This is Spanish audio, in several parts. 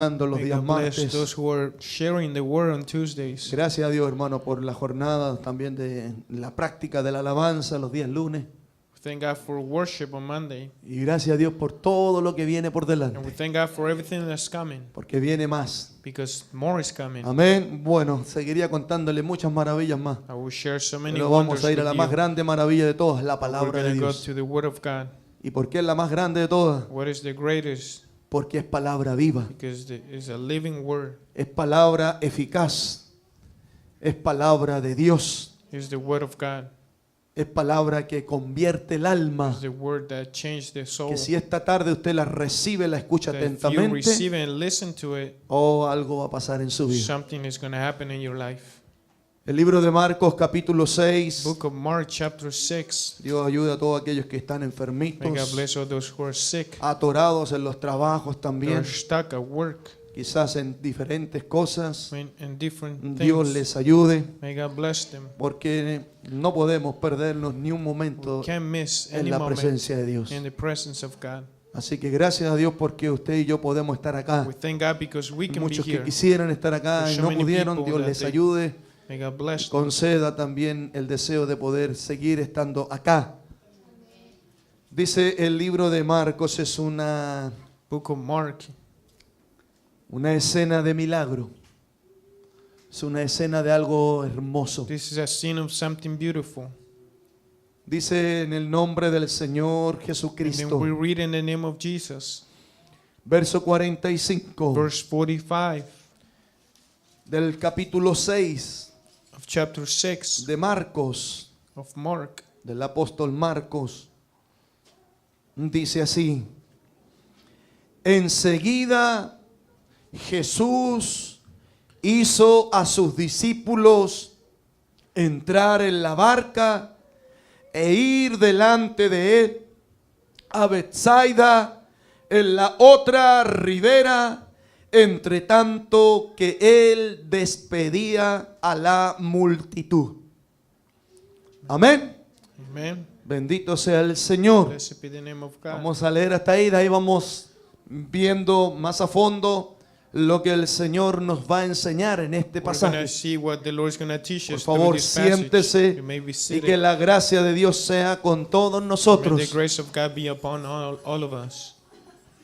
los días martes. Those who are sharing the word on Tuesdays. Gracias a Dios, hermano, por la jornada también de la práctica de la alabanza los días lunes. Thank God for worship on Monday. Y gracias a Dios por todo lo que viene por delante. And we thank God for everything that's coming. Porque viene más. Because more is coming. Amén. Bueno, seguiría contándole muchas maravillas más. I will share so many Pero wonders vamos a ir a la with más you. grande maravilla de todas, la We're palabra de going to go Dios. to the Word of God. ¿Y por qué es la más grande de todas? What is the greatest? Porque es palabra viva. Because it's a living word. Es palabra eficaz. Es palabra de Dios. It's the Word of God. Es palabra que convierte el alma. It's the word that changed the soul. Que si esta tarde usted la recibe, la escucha That if you atentamente, receive it and listen to it, algo va a pasar en su vida. something is going to happen in your life. El libro de Marcos capítulo 6. Book of Mark chapter 6. Dios ayuda a todos aquellos que están May enfermitos, God bless all those who are sick. atorados en los trabajos They también, are stuck at work quizás en diferentes cosas. and different Dios things. les ayude, May God bless them. porque no podemos perdernos ni un momento We can't miss en any la moment presencia de Dios. in the presence of God. Así que gracias a Dios porque usted y yo podemos estar acá. We thank God because we can be Muchos que here. quisieran estar acá There's y so no many pudieron, people Dios that les they- ayude. May God bless them. Conceda también el deseo de poder seguir estando acá. Dice el libro de Marcos, es una Book of Mark. escena de milagro. Es una escena de algo hermoso. This is a scene of something beautiful. Dice en el nombre del Señor And then Jesucristo. we read in the name of Jesus. Verso 45 Verse 45 del capítulo 6 of chapter 6 de Marcos, of Mark. del apóstol Marcos. Dice así: enseguida Jesús hizo a sus discípulos entrar en la barca e ir delante de él a Betsaida, en la otra ribera, entre tanto que él despedía a la multitud. Amén. Amen. Bendito sea el Señor. Blessed be the name of God. Vamos a leer hasta ahí, de ahí vamos viendo más a fondo lo que el Señor nos va a enseñar en este We're going to pasaje. see what the Lord is going to teach Por us through favor, this passage. siéntese You may be y seated. que la gracia de Dios sea con todos May nosotros. the grace of God be upon all of us.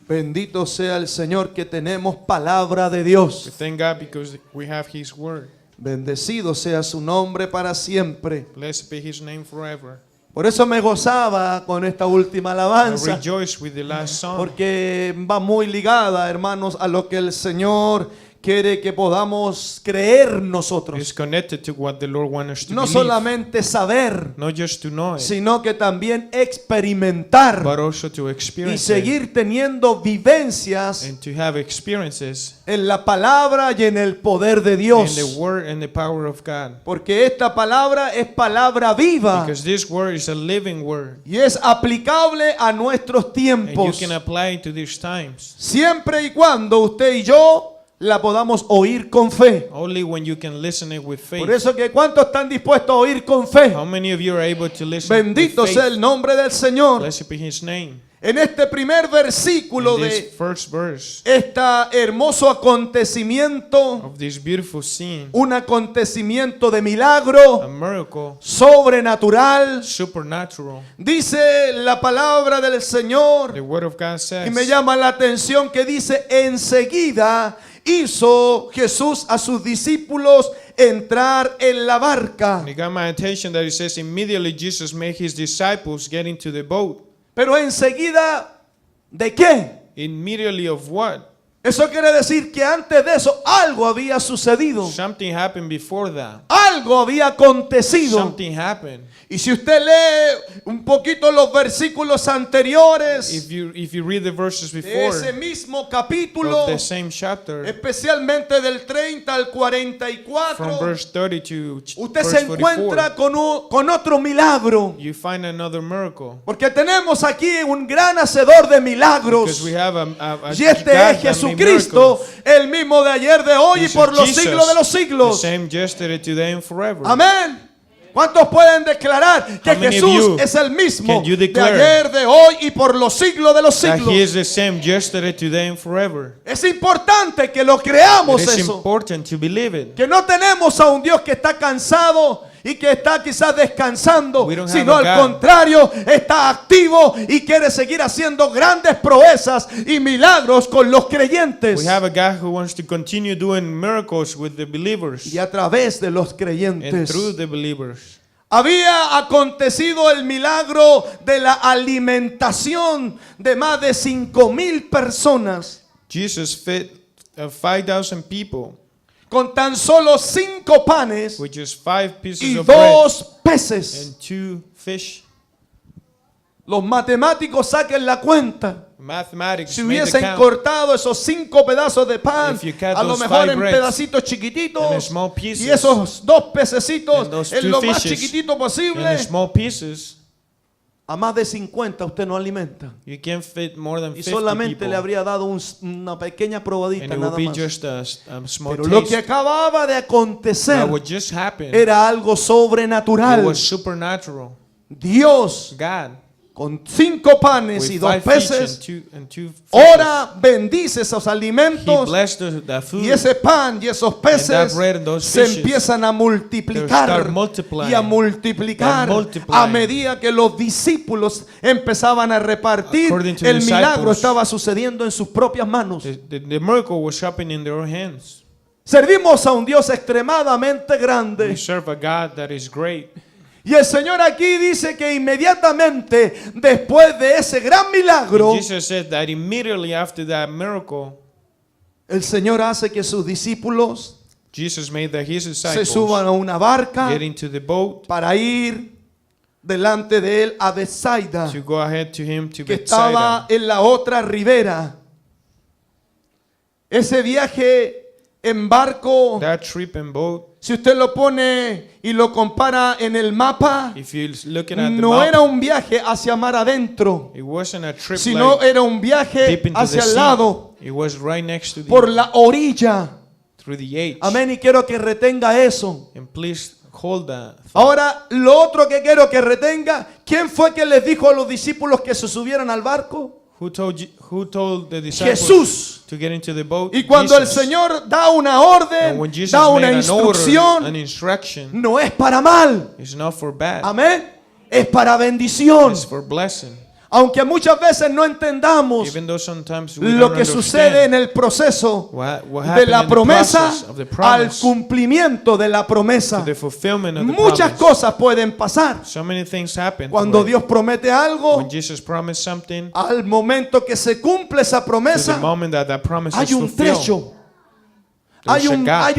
Bendito sea el Señor que tenemos palabra de Dios. We thank God because we have His word. Bendecido sea su nombre para siempre. Blessed be His name forever. Por eso me gozaba con esta última I alabanza, rejoice with the last song. porque va muy ligada, hermanos, a lo que el Señor quiere que podamos creer It's nosotros. connected to what the Lord wants us to No believe. solamente saber, Not just to know it, sino que también experimentar but also to y experience it. seguir teniendo vivencias And to have experiences en la palabra y en el poder de in Dios. the word and the power of God. Porque esta palabra es palabra viva Because this word is a living word. y es aplicable a nuestros And you tiempos. can apply it to these times. Siempre y cuando usted y yo la podamos oír con fe. Only when you can listen it with faith. Por eso que ¿cuántos están dispuestos a oír con fe? How many of you are able to listen Bendito with sea faith? el nombre del Señor. Blessed be His name. En este primer versículo In de this first verse este hermoso acontecimiento, of this beautiful scene, un acontecimiento de a milagro miracle, sobrenatural, supernatural, dice la palabra del Señor, the word of God y me says, llama la atención que dice: enseguida hizo Jesús a sus discípulos entrar en la barca. and it got my attention that it says, immediately Jesus made His disciples get into the boat. Pero enseguida, ¿de qué? Immediately of what? Eso quiere decir que antes de eso algo había sucedido, Something happened before that. algo había acontecido. Something happened. Y si usted lee un poquito los versículos anteriores If you read the verses de before ese mismo capítulo, of the same chapter, especialmente del 30 al from 44, verse 30 to usted verse se encuentra 44, con otro milagro. you find another miracle. Porque tenemos aquí un gran hacedor de Because milagros. we have a Y este God es that made Jesucristo, miracles. el mismo de ayer, de hoy y This por is los Jesus, siglos de los the siglos. same yesterday, today, and forever. Amén. ¿Cuántos pueden declarar que How many of Jesús you es el mismo can you de declare ayer, de hoy y por los siglos de los that siglos? He is the same yesterday, today, and forever? Es importante que lo creamos It is eso. important to believe it. Que no tenemos a un Dios que está cansado y que está quizás descansando, We don't have sino a al God. contrario, está activo y quiere seguir haciendo grandes proezas y milagros con los creyentes We have a God who wants to continue doing miracles with the believers y a través de los and creyentes. through the believers. Había acontecido el milagro de la alimentación de más de 5,000 personas Jesus fed 5,000 people con tan solo 5 panes with just 5 pieces y of bread 2 peces. and 2 fish. Los matemáticos saquen la cuenta. Mathematics Si made the hubiesen count. cortado esos 5 pedazos de pan, If you cut a lo those mejor 5 en breads pedacitos and chiquititos, small pieces y esos 2 pececitos and those en 2 lo más fishes chiquitito And the posible, small pieces, a más de 50 usted no alimenta. you can't fit more than Y 50 solamente people. le habría dado una pequeña And probadita it would nada be más. just a small Pero lo que taste. acababa de acontecer That what just happened, era algo it sobrenatural. was supernatural. Dios, God, con 5 panes y with 2 5 fish peces, and two fishes, ora bendice esos He alimentos. blessed the food. Y ese pan y esos peces that bread and those se fishes, empiezan a they multiplicar start multiplying. y a multiplicar And multiplying. a medida que los discípulos empezaban a repartir. According to El the milagro disciples, estaba sucediendo en sus propias manos. The miracle was happening in their own hands. Servimos a un Dios extremadamente We grande. serve a God that is great. Y el Señor aquí dice que inmediatamente después de ese gran milagro, Jesus said that immediately after that miracle, el Señor hace que sus discípulos Jesus made that his se disciples suban a una barca get into the boat para ir delante de él a Bethsaida, to go ahead to him to que estaba Bethsaida. en la otra ribera. Ese viaje en barco, That trip and boat, si usted lo pone y lo compara en el mapa, if you're looking at the no map, era un viaje hacia mar adentro, it wasn't a trip sino like era un viaje deep into hacia the el sea. lado, It was right next to the por la orilla. through the edge. Amén, y quiero que retenga eso. And please hold that. Ahora, lo otro que quiero que retenga, ¿quién fue que les dijo a los discípulos que se subieran al barco? Who told the disciples Jesús. to get into the boat? Y cuando el Jesus. Señor da una And orden, when Jesus da made una an order, instrucción, an instruction, no es para mal. it's not for bad. Amén. Es para bendición. It's for blessing. Aunque muchas veces no entendamos Even though sometimes we lo don't que sucede en understand el proceso what de happened la in the promesa process of the al promise cumplimiento de la promesa. to the fulfillment of the Muchas promise. cosas pueden pasar. So many things happen. Cuando when, Dios promete algo, when Jesus promised something, al momento que se cumple esa to the promesa, moment that that promise hay is un fulfilled, trecho, there's a gap.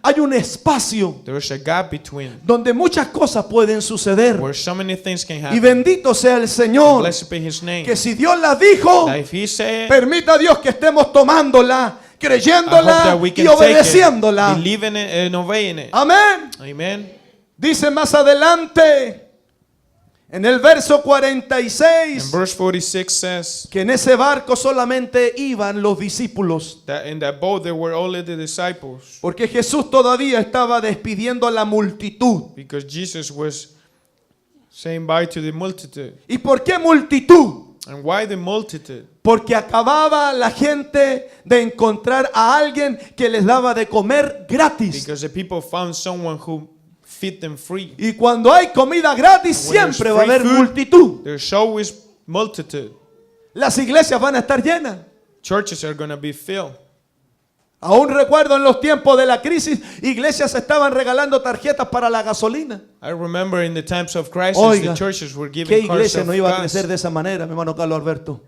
hay un espacio There's a gap between donde muchas cosas pueden suceder. where so many things can Y happen. bendito sea el Señor, Blessed be His name. que si Dios la dijo, That if He said, permita a Dios que estemos tomándola, I hope creyéndola that we y can take it, obedeciéndola. believing it and obeying it. Amén. Amen. Dice más adelante, en el verso And 46, verse 46 says que en ese barco solamente iban los discípulos, that in that boat there were only the disciples, porque Jesús todavía estaba despidiendo a la multitud. because Jesus was saying bye to the multitude. ¿Y por qué multitud? And why the multitude? Porque acababa la gente de encontrar a alguien que les daba de comer gratis. Because the people found someone who feed them free. Y cuando hay comida gratis, And when there's siempre va a free haber food, multitud. There's always multitude. Las iglesias van a estar llenas. Churches are going to be filled. Aún recuerdo en los tiempos de la crisis, iglesias estaban regalando tarjetas para la gasolina. I remember in the times of crisis, Oiga, the churches were ¿qué giving cards iglesia of no iba a gas. crecer de esa manera, mi hermano Carlos Alberto?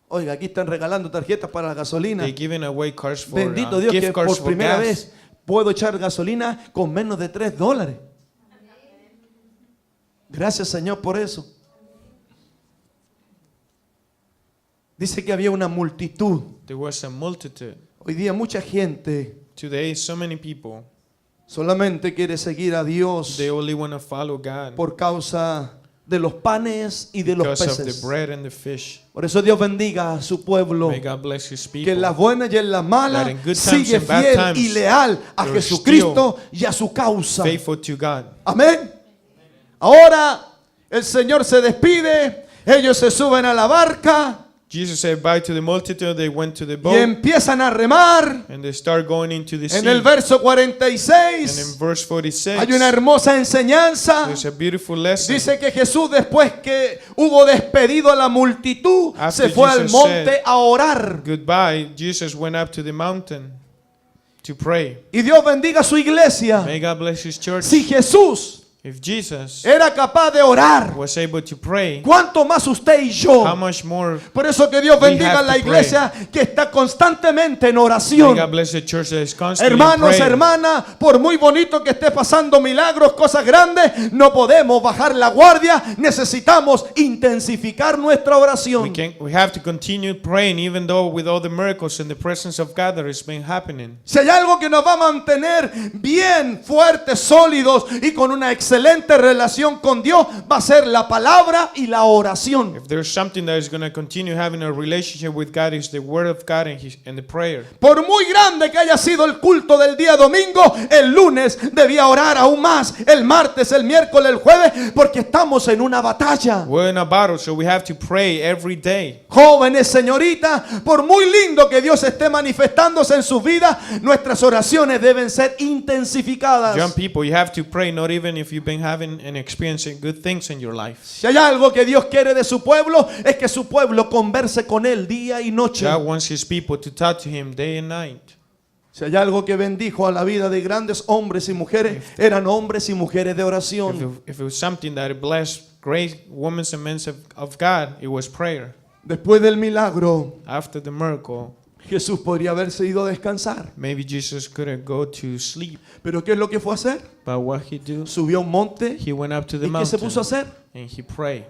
Oiga, aquí están regalando tarjetas para la gasolina. They're giving away cards for Bendito Dios gift que cards por for primera gas. vez puedo echar gasolina con menos de $3. Gracias, Señor, por eso. Dice que había una multitud. There was a multitude. Hoy día mucha gente Today, so many people, solamente quiere seguir a Dios they only want to follow God por causa de los panes y de los because of the peces. bread and the fish. Por eso Dios bendiga a su pueblo, May God bless His que people. en las buenas y en las malas That in good times sigue and bad fiel times, y leal a they're Jesucristo y a su causa. Faithful to God. Amén. Ahora el Señor se despide, ellos se suben a la barca Jesus said bye to the multitude. They went to the y boat empiezan a remar. and they start going into the En sea. el verso And 46 in verse 46, hay una hermosa enseñanza. there's a beautiful lesson. Dice que Jesús, después que hubo despedido a la multitud, After se fue al Jesus monte said, a orar. Goodbye. Jesus went up to the mountain to pray. Y Dios bendiga a su iglesia. May God bless His church. Si Jesús If Jesus era capaz de orar, was able to pray, ¿cuánto más usted y yo? how much more Por eso que Dios We bendiga a have la to iglesia que está constantemente en may oración. God bless the church that is constantly Hermanos, praying. hermanas, por muy bonito que esté pasando milagros, cosas grandes, no podemos bajar la guardia. Necesitamos intensificar nuestra oración. We have to continue praying even though with all the miracles and the presence of God that has been happening. Si hay algo que nos va a mantener bien fuertes, sólidos y con una excelente relación con Dios, va a ser la palabra y la oración. If there's something that is going to continue having a relationship with God, is the word of God and the prayer. Por muy grande que haya sido el culto del día domingo, el lunes debía orar aún más, el martes, el miércoles, el jueves, porque estamos en una batalla. We're in a battle, so we have to pray every day. Jóvenes, señoritas, por muy lindo que Dios esté manifestándose en sus vidas, nuestras oraciones deben ser intensificadas. Young people, you have to pray, not even if you've been having and experiencing good things in your life. Si hay algo que Dios quiere de su pueblo, es que su pueblo converse con Él día y noche. God wants His people to talk to Him day and night. Si hay algo que bendijo a la vida de grandes hombres y mujeres, eran hombres y mujeres de oración. If it was something that blessed great women and men of God, it was prayer. Después del milagro, After the miracle, Jesús podría haberse ido a descansar. maybe Jesus couldn't go to sleep. Pero ¿qué es lo que fue a hacer? But what He do? Subió a un monte. He went up to the ¿Y qué se puso a mountain hacer? and He prayed.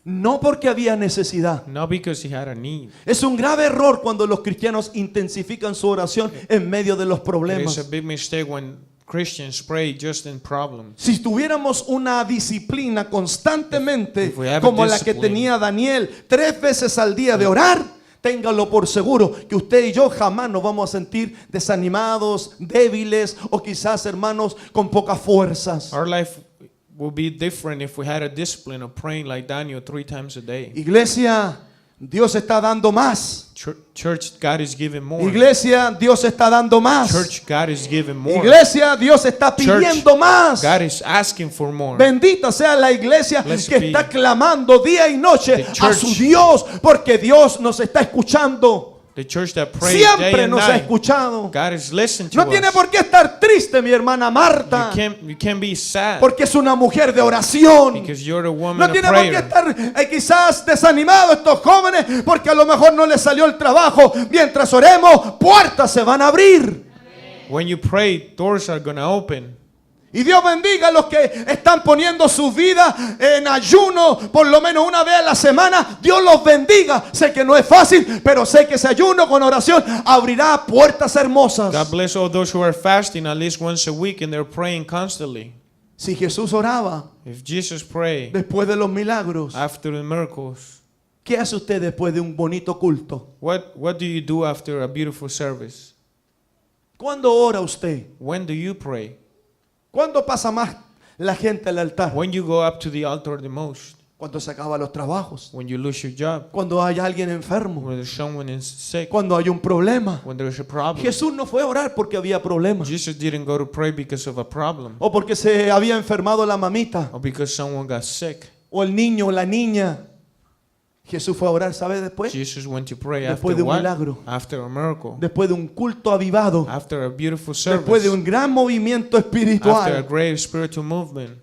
No porque había necesidad. Not because He had a need. Es un grave error cuando los cristianos intensifican su oración en medio de los It is a problemas. big mistake when Christians pray just in problems. Si tuviéramos una disciplina constantemente If we have a como la que discipline. tenía Daniel, 3 veces al día de orar, téngalo por seguro que usted y yo jamás nos vamos a sentir desanimados, débiles o quizás, hermanos, con pocas fuerzas. Our life will be different if we had a discipline of praying like Daniel 3 times a day. Iglesia, Dios está dando más. Church, God is giving more. Iglesia, Dios está dando más. Church, God is giving more. Iglesia, Dios está pidiendo más. God is asking for more. Bendita sea la iglesia Blessed que be está clamando día y noche the a church. su Dios, porque Dios nos está escuchando. The church that prays day Siempre and nos ha night. escuchado. God is listening to No tiene us. por qué estar triste, mi hermana Marta, You can't be sad porque es una mujer de oración. because you're a woman No of tiene por qué prayer. estar quizás desanimado estos jóvenes, porque a lo mejor no les salió el trabajo. Mientras oremos, puertas se van a abrir. When you pray, doors are going to open. Y Dios bendiga a los que están poniendo su vida en ayuno por lo menos una vez a la semana. Dios los bendiga. Sé que no es fácil, pero sé que ese ayuno con oración abrirá puertas hermosas. God bless all those who are fasting at least once a week and they're praying constantly. Si Jesús oraba If Jesus prayed después de los milagros, after the miracles, ¿qué hace usted después de un bonito culto? what do you do after a beautiful service? ¿Cuándo ora usted? When do you pray? ¿Cuándo pasa más la gente al altar? When you go up to the altar the most? Cuando se acaban los trabajos. When you lose your job? Cuando hay alguien enfermo. When someone is sick? Cuando hay un problema. When there's a problem? Jesús no fue a orar porque había problemas. Jesus didn't go to pray because of a problem O porque se había enfermado la mamita. or because someone got sick. O el niño o la niña. Jesús fue a orar, ¿sabe después? Jesus went to pray Después after de un what? milagro. After a miracle. Después de un culto avivado. After a beautiful Después de service. un gran movimiento After a espiritual. great spiritual movement.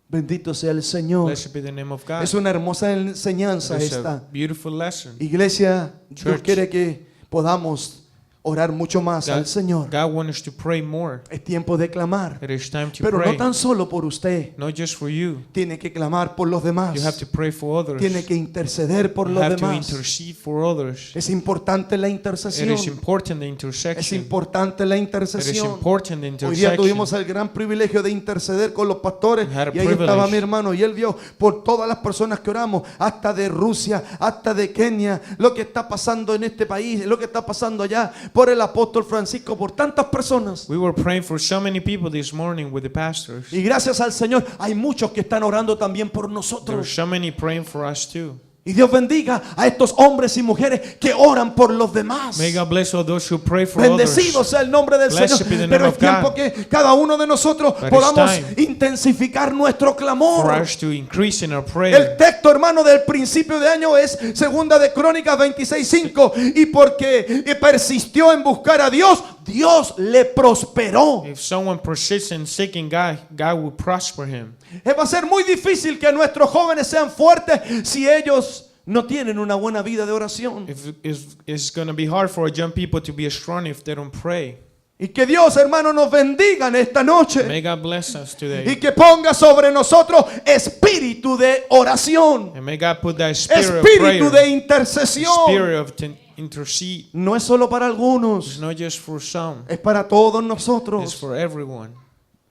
Bendito sea el Señor. Blessed be the name of God. Es una hermosa enseñanza It's a esta. beautiful lesson. Iglesia, Dios Church. quiere que podamos orar mucho más al Señor. God wants us to pray more. Es tiempo de clamar. It is time to Pero no pray. tan solo por usted. Not just for you. Tiene que clamar por los demás. You have to pray for others. Tiene que interceder por You los have to demás. intercede for others. Es importante la It intercesión. is important the Es intersection. importante la It is intercesión. important the Hoy día tuvimos intersection. el gran privilegio de interceder con los pastores We had a y ahí estaba privilege. mi hermano y él vio por todas las personas que oramos, hasta de Rusia, hasta de Kenia, lo que está pasando en este país, lo que está pasando allá, por el apóstol Francisco, por tantas personas. We were praying for so many people this morning with the pastors. Y gracias al Señor hay muchos que están orando también por There were nosotros. so many praying for us too. Y Dios bendiga a estos hombres y mujeres que oran por los demás. May God bless all those who pray for Bendecido others. sea el nombre del Blessed Señor. be the name Pero es of tiempo God. que cada uno de nosotros But it's podamos time intensificar nuestro For clamor. us to increase in our El prayer. texto, hermano, del principio de año es Segunda de Crónicas 26:5. Y porque persistió en buscar a Dios, Dios le prosperó. If someone persists in seeking God, God will prosper him. Va a ser muy difícil que nuestros jóvenes sean fuertes si ellos no tienen una buena vida de oración. If it's going to be hard for young people to be strong if they don't pray. Y que Dios, hermano, nos bendiga en esta noche. May God bless us Y today. que ponga sobre nosotros espíritu de oración. And may God put that spirit of Espíritu de prayer, intercesión. spirit of intercede. No es solo para It's algunos, not just for some, es para todos it's nosotros. for everyone.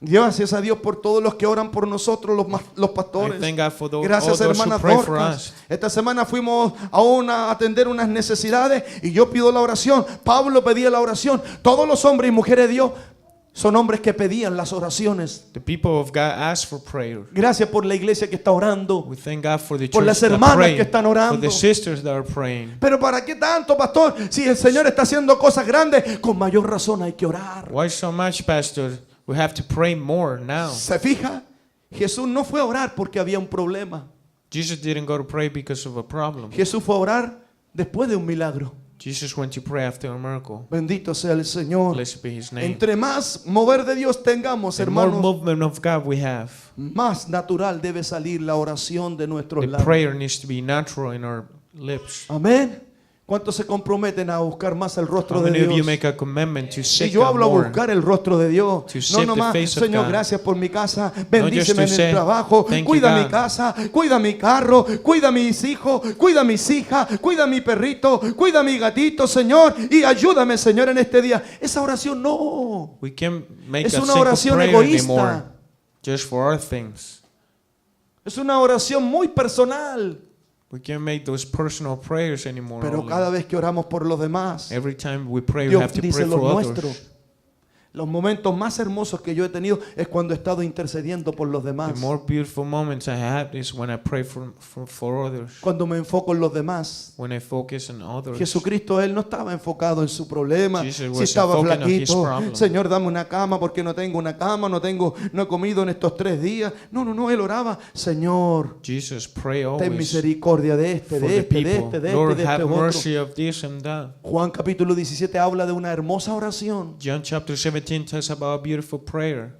Gracias a Dios por todos los que oran por nosotros, los I pastores. thank God for all Gracias, those who hermana pray for Dorcas. us. Esta semana fuimos a atender unas necesidades y yo pido la oración. Pablo pedía la oración. Todos los hombres y mujeres de Dios son hombres que pedían las oraciones. The people of God ask for prayer. Gracias por la iglesia que está orando. We thank God for the Por church las that hermanas pray, que están for orando. the sisters that are praying. Pero ¿para qué tanto, pastor? Si el Señor está haciendo cosas grandes, con mayor razón hay que orar. Why so much, Pastor? We have to pray more now. ¿Se fija? Jesús no fue a orar porque había un problema. Jesus didn't go to pray because of a problem. Jesús fue a orar después de un milagro. Jesus went to pray after a miracle. Bendito sea el Señor. Blessed be His name. Entre más mover de Dios tengamos, The more hermanos, movement of God we have, más natural debe salir la oración de nuestros the labios. prayer needs to be natural in our lips. Amén. ¿Cuántos se comprometen a buscar más el rostro How de many of you Dios? make a commitment to Y seek yo God hablo a more? buscar el rostro de Dios. To No seek the nomás, face of Señor, God. gracias por mi casa. just Bendíceme to en say, el trabajo. "Thank you, Cuida mi God." casa, cuida mi carro, cuida mis hijos, cuida mis hijas, cuida mi perrito, cuida mi gatito, Señor. Y ayúdame, Señor, en este día. Esa oración no. We can make Es a una simple oración prayer egoísta. anymore, just for our things. Es una oración muy personal. We can't make those personal prayers anymore. Pero only. cada vez que oramos por los demás, Every time we pray, we Dios have to dice pray los for nuestros. others. Los momentos más hermosos que yo he tenido es cuando he estado intercediendo por los demás. The more beautiful moments I have is when I pray for others. Cuando me enfoco en los demás. When I focus on others. Jesucristo, Él no estaba enfocado en su problema. Jesus Si was estaba focusing on his flaquito, problem. Señor, dame una cama porque no tengo una cama, no he comido en estos 3 días. No, Él oraba, Señor, Jesus, pray ten always misericordia de este, for de the este, de people. este, de Lord, este, de have este otro. mercy of this and that. Juan capítulo 17 habla de una hermosa oración. John chapter 17 tells about a beautiful prayer.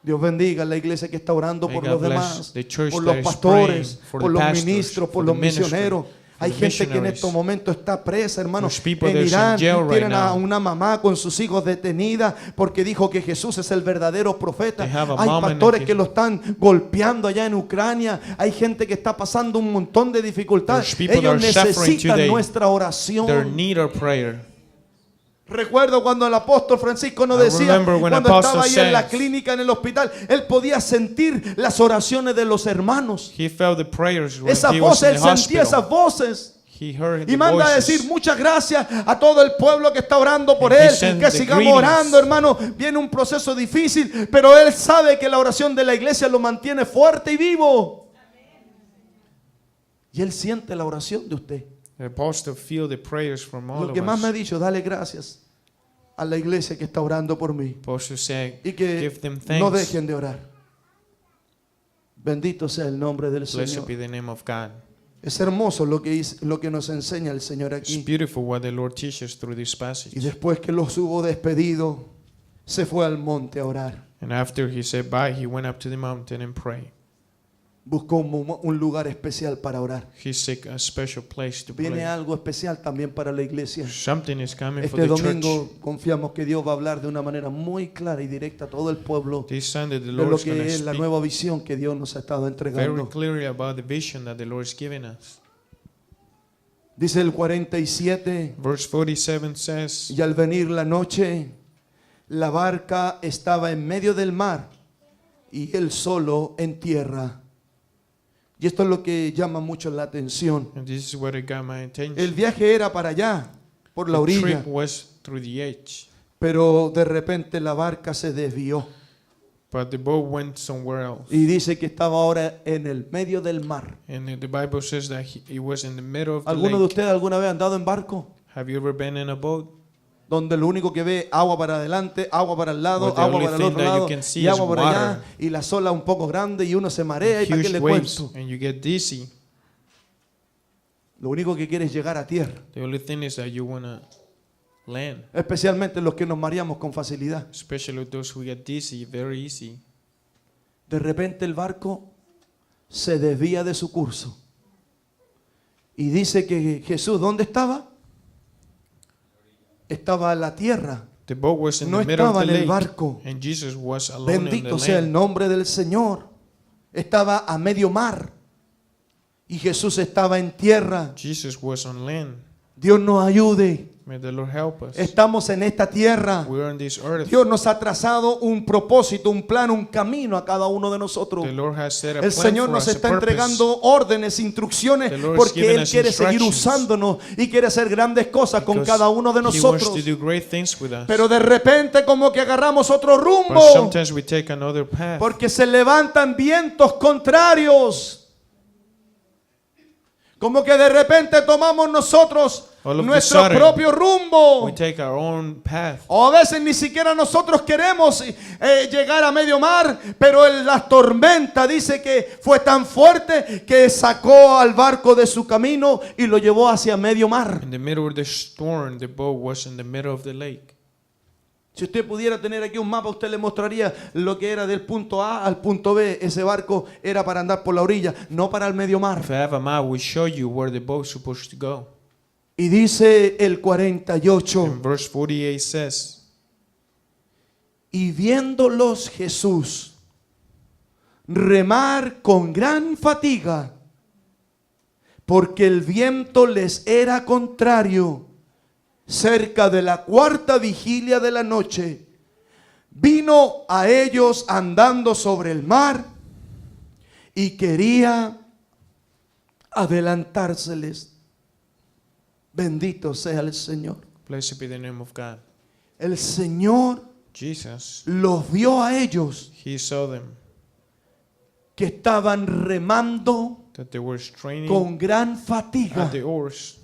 Dios bendiga a la iglesia que está orando May por God los bless demás, the church por that los is pastores, praying, for por the los pastors, ministros, por for los the ministry, misioneros. for Hay the gente que en missionaries. estos momentos está presa, hermano. There's people En that's in Irán jail right tienen a now. una mamá con sus hijos detenida porque dijo que Jesús es el verdadero profeta. They have a Hay mom and pastores a que kid. lo están golpeando allá en Ucrania. Hay gente que está pasando un montón de dificultades. There's people Ellos that are suffering necesitan today. nuestra oración. Their need of prayer. Recuerdo cuando el apóstol Francisco nos I decía, remember when cuando Apostle estaba ahí en la says- clínica, en el hospital, él podía sentir las oraciones de los hermanos. He felt the prayers when Esas he was voces, in él the sentía esas hospital. voces. He heard Y the manda a voices. decir muchas gracias a todo el pueblo que está orando por And he él. sent Que the sigamos greetings. orando, hermano. Viene un proceso difícil, pero él sabe que la oración de la iglesia lo mantiene fuerte y vivo. Y él siente la oración de usted. The apostle feel the prayers from all Lo of que más me ha us. dicho, dale gracias a la iglesia que está orando por mí. Apostle said, Y que give them no thanks. dejen de orar. Bendito sea el nombre del Blessed Señor. be the name of God. Es hermoso lo que nos enseña el Señor It's aquí. beautiful what the Lord teaches through this Y passage. después que los hubo despedido, se fue al monte a orar. And after he said bye, he went up to the mountain and prayed. buscó un lugar especial para orar. He seek a special place to Viene pray. algo especial también para la iglesia. Something is coming for Este the domingo church. confiamos que Dios va a hablar de una manera muy clara y directa a todo el pueblo This Sunday the de Lord lo is going to que es la speak nueva visión que Dios nos ha estado very entregando. clearly about the vision that the Lord is giving us. Dice el 47, Verse 47 says, y al venir la noche, la barca estaba en medio del mar y él solo en tierra. Y esto es lo que llama mucho la atención. and this is what it got my El attention. viaje era para allá, por la The orilla, trip was through the edge, pero de repente la barca se desvió but the boat went somewhere else. y dice que estaba ahora en el medio del mar. And the Bible says that it was in the middle of the ¿Alguno de lake. ustedes alguna vez ha andado en barco? Have you ever been in a boat? Donde lo único que ve agua para adelante, agua para el lado, Where the agua only para el thing otro that you lado can see y agua is por allá water. y la ola un poco grande y uno se marea y para qué Huge le waves, cuento. and you get dizzy. Lo único que quiere es llegar a tierra, The only thing is that you want to land, especialmente los que nos mareamos con facilidad. especially those who get dizzy very easy. De repente el barco se desvía de su curso y dice que Jesús, ¿dónde estaba? Estaba en la tierra. The boat was in No the middle of estaba the en el lake, barco. and Jesus was alone in the Bendito sea el land. nombre del Señor. Estaba a medio mar y Jesús estaba en tierra. Jesus was on land. Dios nos ayude. May the Lord help us. Estamos en esta tierra. We're on this earth. Dios nos ha trazado un propósito, un plan, un camino a cada uno de nosotros. The Lord has set a El plan Señor for nos us, a está purpose. entregando órdenes, instrucciones, The Lord is porque giving Él us quiere seguir instructions. usándonos y quiere hacer grandes cosas con Because cada uno de He wants nosotros. to do great things with us. Pero de repente como que agarramos otro But rumbo, sometimes we take another path. porque se levantan vientos contrarios. Como que de repente tomamos nosotros All of a nuestro sudden, propio rumbo. We take our own path. O a veces ni siquiera nosotros queremos llegar a medio mar, pero la tormenta dice que fue tan fuerte que sacó al barco de su camino y lo llevó hacia medio mar. In the middle of the storm, the boat was in the middle of the lake. Si usted pudiera tener aquí un mapa, usted le mostraría lo que era del punto A al punto B. Ese barco era para andar por la orilla, no para el medio mar. If I have a map, we show you where the boat's supposed to go. Y dice el 48, And verse 48 says, y viéndolos Jesús remar con gran fatiga, porque el viento les era contrario, cerca de la cuarta vigilia de la noche, vino a ellos andando sobre el mar y quería adelantárseles. Bendito sea el Señor. blessed be the name of God. El Señor Jesus, los vio a ellos He saw them, que estaban remando that they were straining con gran fatiga. at the oars.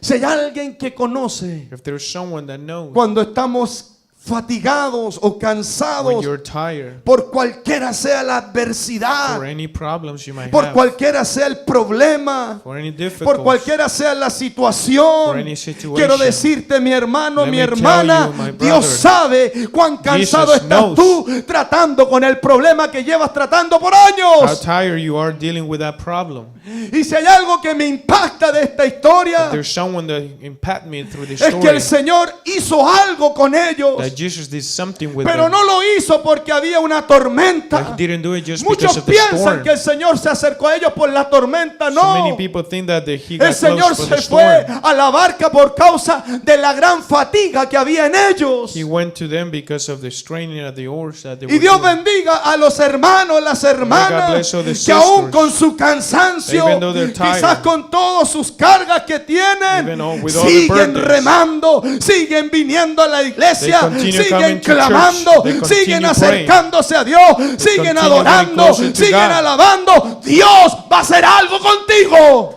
Si hay alguien que conoce If there's someone that knows cuando estamos fatigados o when cansados you're tired, por cualquiera sea la adversidad, for any problems you might por have, cualquiera sea el problema, for any por difficulties, cualquiera sea la for situación, any situation, quiero decirte, mi hermano, let mi me tell hermana, you, my Dios brother, sabe cuán cansado Jesus estás knows tú tratando con el problema que llevas tratando por how años. tired you are dealing with that problem. Y si hay algo que me impacta de esta historia, There's someone that impacted me through this es que el story, Señor hizo algo con ellos, that Jesus did something with pero them. no lo hizo porque había una But tormenta. He didn't do it just Muchos because of the piensan storm. que el Señor se acercó a ellos por la tormenta. So many No, people think that He el got Señor close for se the fue storm. a la barca por causa de la gran fatiga que había en ellos. He went to them because of the straining at the oars that they Y were Dios doing. bendiga a los hermanos, las hermanas, bless all the que aún sisters. con su cansancio, Even though they're tired. quizás con todas sus cargas que tienen, Even with all the siguen burdens. remando, siguen viniendo a la iglesia, They continue siguen coming to clamando, church. They continue siguen praying. acercándose a Dios, siguen continue adorando, getting closer to siguen God. alabando. Dios va a hacer algo contigo.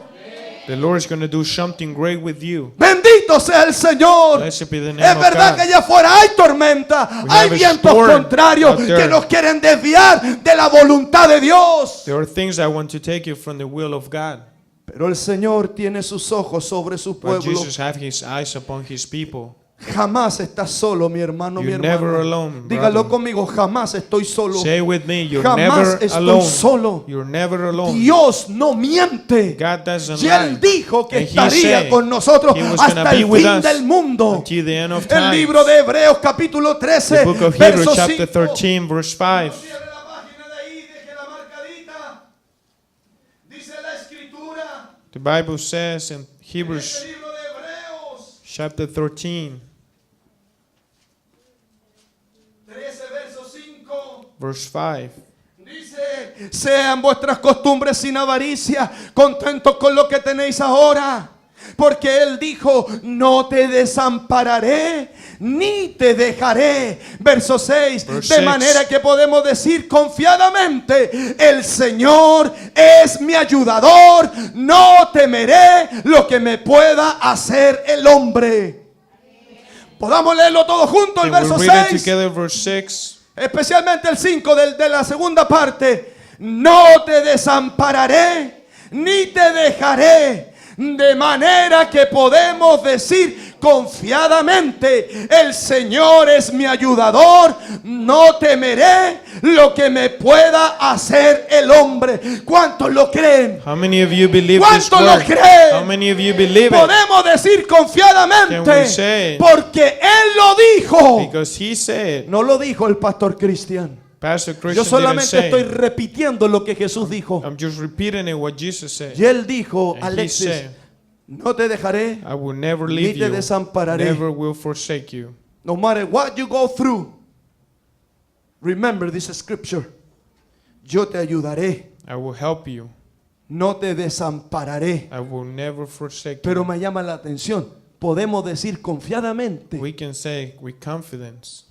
The Lord is going to do something great with you. Bendito sea el Señor. Blessed be the name Es of verdad God. que allá afuera hay tormenta, We hay have a vientos storm contrarios out there. que nos quieren desviar de la voluntad de Dios. There are things that want to take you from the will of God. Pero el Señor tiene sus ojos sobre su But pueblo. Jesus has His eyes upon His people. Jamás estás solo, mi hermano, mi You're never hermana. alone, Dígalo brother. conmigo, jamás estoy solo. Say with me, you're Jamás never estoy alone. solo. You're never alone. Dios no miente. God doesn't Y Él lie. dijo que And He estaría said con nosotros He was hasta gonna be el with fin us del mundo. until the end of El time. libro de Hebreos capítulo 13, The book of Hebrews verso chapter 5. 13 verse 5. Cierre la página de ahí, deje la marcadita. Dice la escritura, The Bible says in en Hebrews este libro de Hebreos chapter 13 13, verso 5. verse 5. Dice, sean vuestras costumbres sin avaricia, contentos con lo que tenéis ahora. Porque Él dijo, no te desampararé, ni te dejaré. Verso 6, Verse de 6. manera que podemos decir confiadamente, el Señor es mi ayudador, no temeré lo que me pueda hacer el hombre. Podamos leerlo todo junto, el Can we verso read it 6. together, verse 6? Especialmente el 5 de la segunda parte. No te desampararé, ni te dejaré. De manera que podemos decir confiadamente, el Señor es mi ayudador, no temeré lo que me pueda hacer el hombre. ¿Cuántos lo creen? How many of you believe this ¿Cuántos lo word? creen? How many of you believe it? Podemos decir Can we confiadamente, say? porque Él lo dijo. Because He said, No lo dijo el pastor Cristian. Pastor Yo Christian didn't solamente estoy say. repitiendo lo que Jesús dijo. I'm just repeating it what Jesus said. Y Él dijo, And He Alexis, said, no te dejaré, I will never ni leave te you, desampararé. never will forsake you. No matter what you go through. Remember this scripture. Yo te ayudaré, I will help you. no te desampararé. I will never forsake Pero you. me llama la atención. Podemos decir confiadamente, We can say with confidence,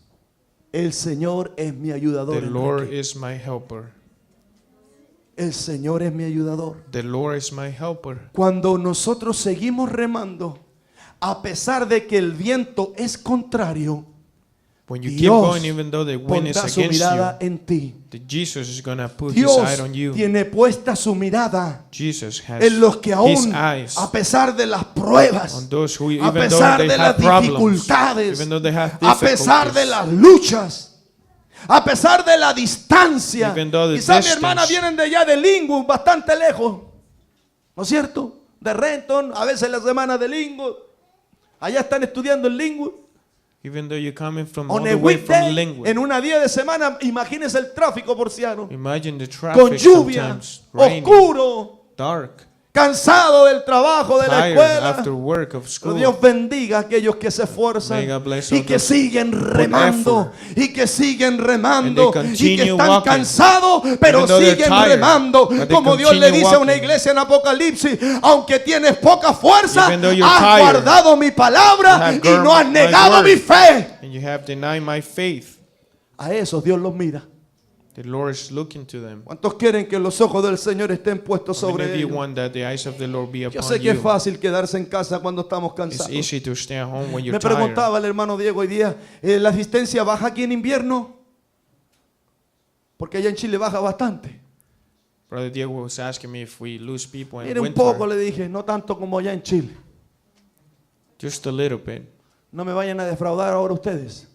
el Señor es mi ayudador. the Lord Enrique. is my helper. El Señor es mi ayudador. The Lord is my helper. Cuando nosotros seguimos remando, a pesar de que el viento es contrario, When you keep Dios going, even though the wind is pondrá su against mirada you, en ti. that Jesus is going to put His Dios eye on you. tiene puesta su mirada Jesus has en los que His aún, eyes a pesar de las pruebas, on those who, a even though pesar they de las have problems, dificultades, even though they have a pesar de difficulties, las luchas, a pesar de la distancia. Even though the Quizás mi hermana distance. vienen de allá de Linwood, bastante lejos, ¿no es cierto? De Renton, a veces la semana de Linwood. Allá están estudiando en Linwood. even though you're coming from all On the a way from weekday, Linwood. en una día de semana, imagínense el tráfico porciano. Imagine the Con traffic lluvia, sometimes, raining, oscuro, dark, cansado del trabajo, de la tired escuela. after work of Pero school. Dios bendiga a aquellos que se esfuerzan May God bless y all que those siguen remando y que siguen remando And they y que continue están walking. cansados pero Even though they're siguen tired, remando, but they como Dios le continue dice a una walking. iglesia en Apocalipsis: aunque tienes poca fuerza, Even though you're has tired, guardado mi you palabra have y guarded no has my negado word. mi fe. And you have denied my faith. A esos Dios los mira. The Lord is looking to them. ¿Cuántos quieren que los ojos del Señor estén puestos How many sobre of you ellos? want that the eyes of the Lord be Yo upon sé que es you? fácil quedarse en casa cuando estamos It's cansados. easy to stay at home when you're Me tired. preguntaba el hermano Diego hoy día, ¿la asistencia baja aquí en invierno? Porque allá en Chile baja bastante. Brother Diego was asking me if we lose people in Mire, un winter. poco le dije, no tanto como allá en Chile. Just a little bit. No me vayan a defraudar ahora ustedes.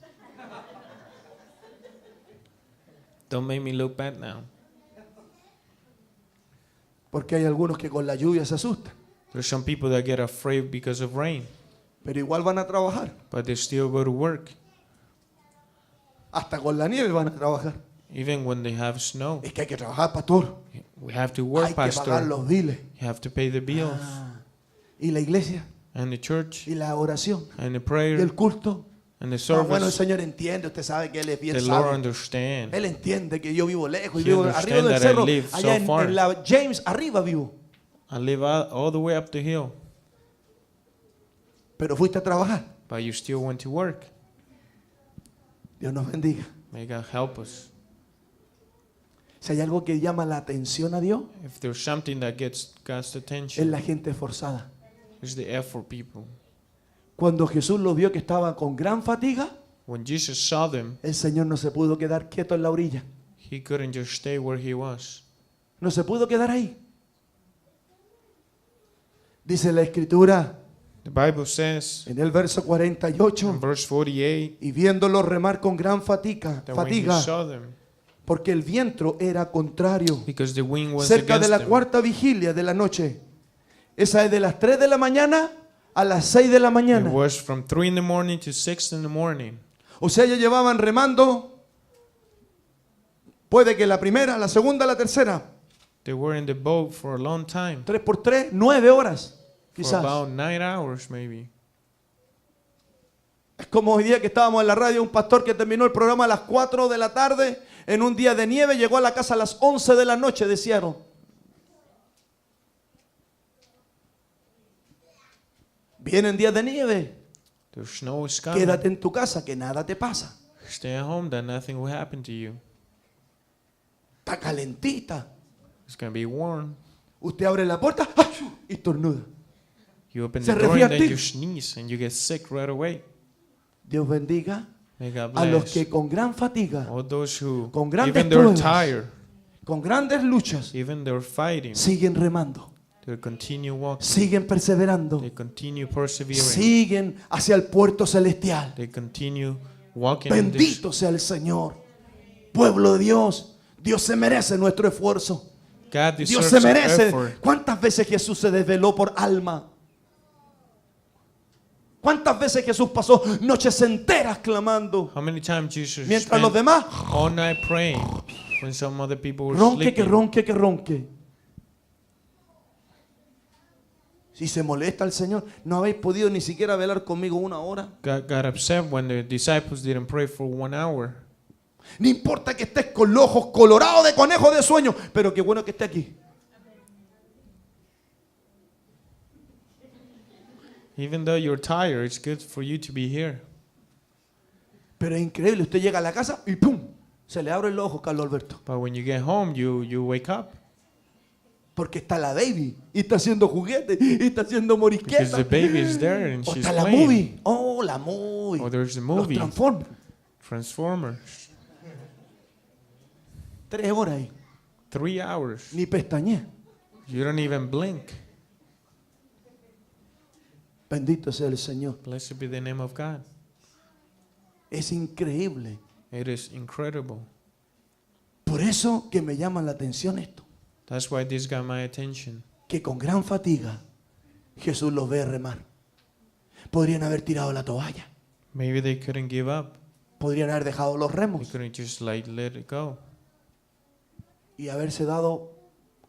Don't make me look bad now. Porque hay algunos que con la lluvia se asustan. There's some people that get afraid because of rain, Pero igual van a trabajar. but they still go to work, Hasta con la nieve van a trabajar. even when they have snow. Es que hay que trabajar, pastor. We have to work, Hay que pagar pastor. los biles. You have to pay the bills, Y la iglesia, and the church, y la oración, and the y prayer, el culto. and the Ah, bueno, el service. Señor entiende. Usted sabe que Él es bien The Lord sabio. understands. Él entiende que yo vivo lejos. Y He vivo arriba understand del that I cerro. live so Allá far. en la James, arriba vivo. I live all the way up the hill, Pero fuiste a trabajar. but you still went to work. Dios nos bendiga. May God help us. Si hay algo que llama la atención a Dios, If there's something that gets God's es attention, la gente esforzada. it's the effort people. Cuando Jesús los vio que estaban con gran fatiga, When Jesus saw them, el Señor no se pudo quedar quieto en la orilla. He couldn't just stay where He was. No se pudo quedar ahí. Dice la Escritura The Bible says en el verso in 48, verse 48 y viéndolo remar con gran fatiga, that when he saw them, porque el viento era contrario, because the wind was cerca de against la them, cuarta vigilia de la noche. Esa es de las 3 de la mañana a las 6 de la it mañana. was from 3 in the morning to 6 in the morning. O sea, ya llevaban remando, puede que la primera, la segunda, la tercera, They were in the boat for a long time, 3 por 3, 9 horas, for quizás. about 9 hours maybe. Es como hoy día que estábamos en la radio, un pastor que terminó el programa a las 4 de la tarde, en un día de nieve, llegó a la casa a las 11 de la noche de Seattle. Vienen días de nieve, The snow is coming. quédate en tu casa, que nada te pasa. Stay at home, that nothing will happen to you. Está calentita. It's going to be warm. Usted abre la puerta ¡ay! Y estornuda. You open Se the door resfría and then a ti. you sneeze and you get sick right away. Dios bendiga May God a los bless que con gran fatiga, all those who, con grandes even they're pruebas, tired, con grandes luchas, even they're fighting, siguen remando, they continue walking, siguen perseverando, they continue persevering, siguen hacia el puerto celestial. they continue walking in this. Bendito sea el Señor. Pueblo de Dios, Dios se merece nuestro esfuerzo. God Dios deserves se our merece. effort. ¿Cuántas veces Jesús se desveló por alma? ¿Cuántas veces Jesús pasó noches enteras clamando? How many times Jesus Mientras los spent demás all night praying when some other people were ronque, que sleeping? ronque, que ronque. Si se molesta el Señor, no habéis podido ni siquiera velar conmigo una hora. God got upset when the disciples didn't pray for 1 hour. No importa que estés con los ojos colorados de conejo de sueño, pero qué bueno que esté aquí. Even though you're tired, it's good for you to be here. Pero es increíble, usted llega a la casa y ¡pum! Se le abren los ojos, Carlos Alberto. But when you get home, you wake up. Porque está la baby y está haciendo juguetes y está haciendo Because moriquetas. the baby is there and O she's está la playing. movie. Oh, la movie. Or there's the Los movie, Transformers. Transformers. 3 horas ahí. 3 hours. Ni pestañé. You don't even blink. Bendito sea el Señor. Blessed be the name of God. Es increíble. It is incredible. Por eso que me llama la atención esto. That's why this got my attention. Que con gran fatiga Jesús los ve remar. Podrían haber tirado la toalla. Maybe they couldn't give up. Podrían haber dejado los They remos couldn't just like let it go. y haberse dado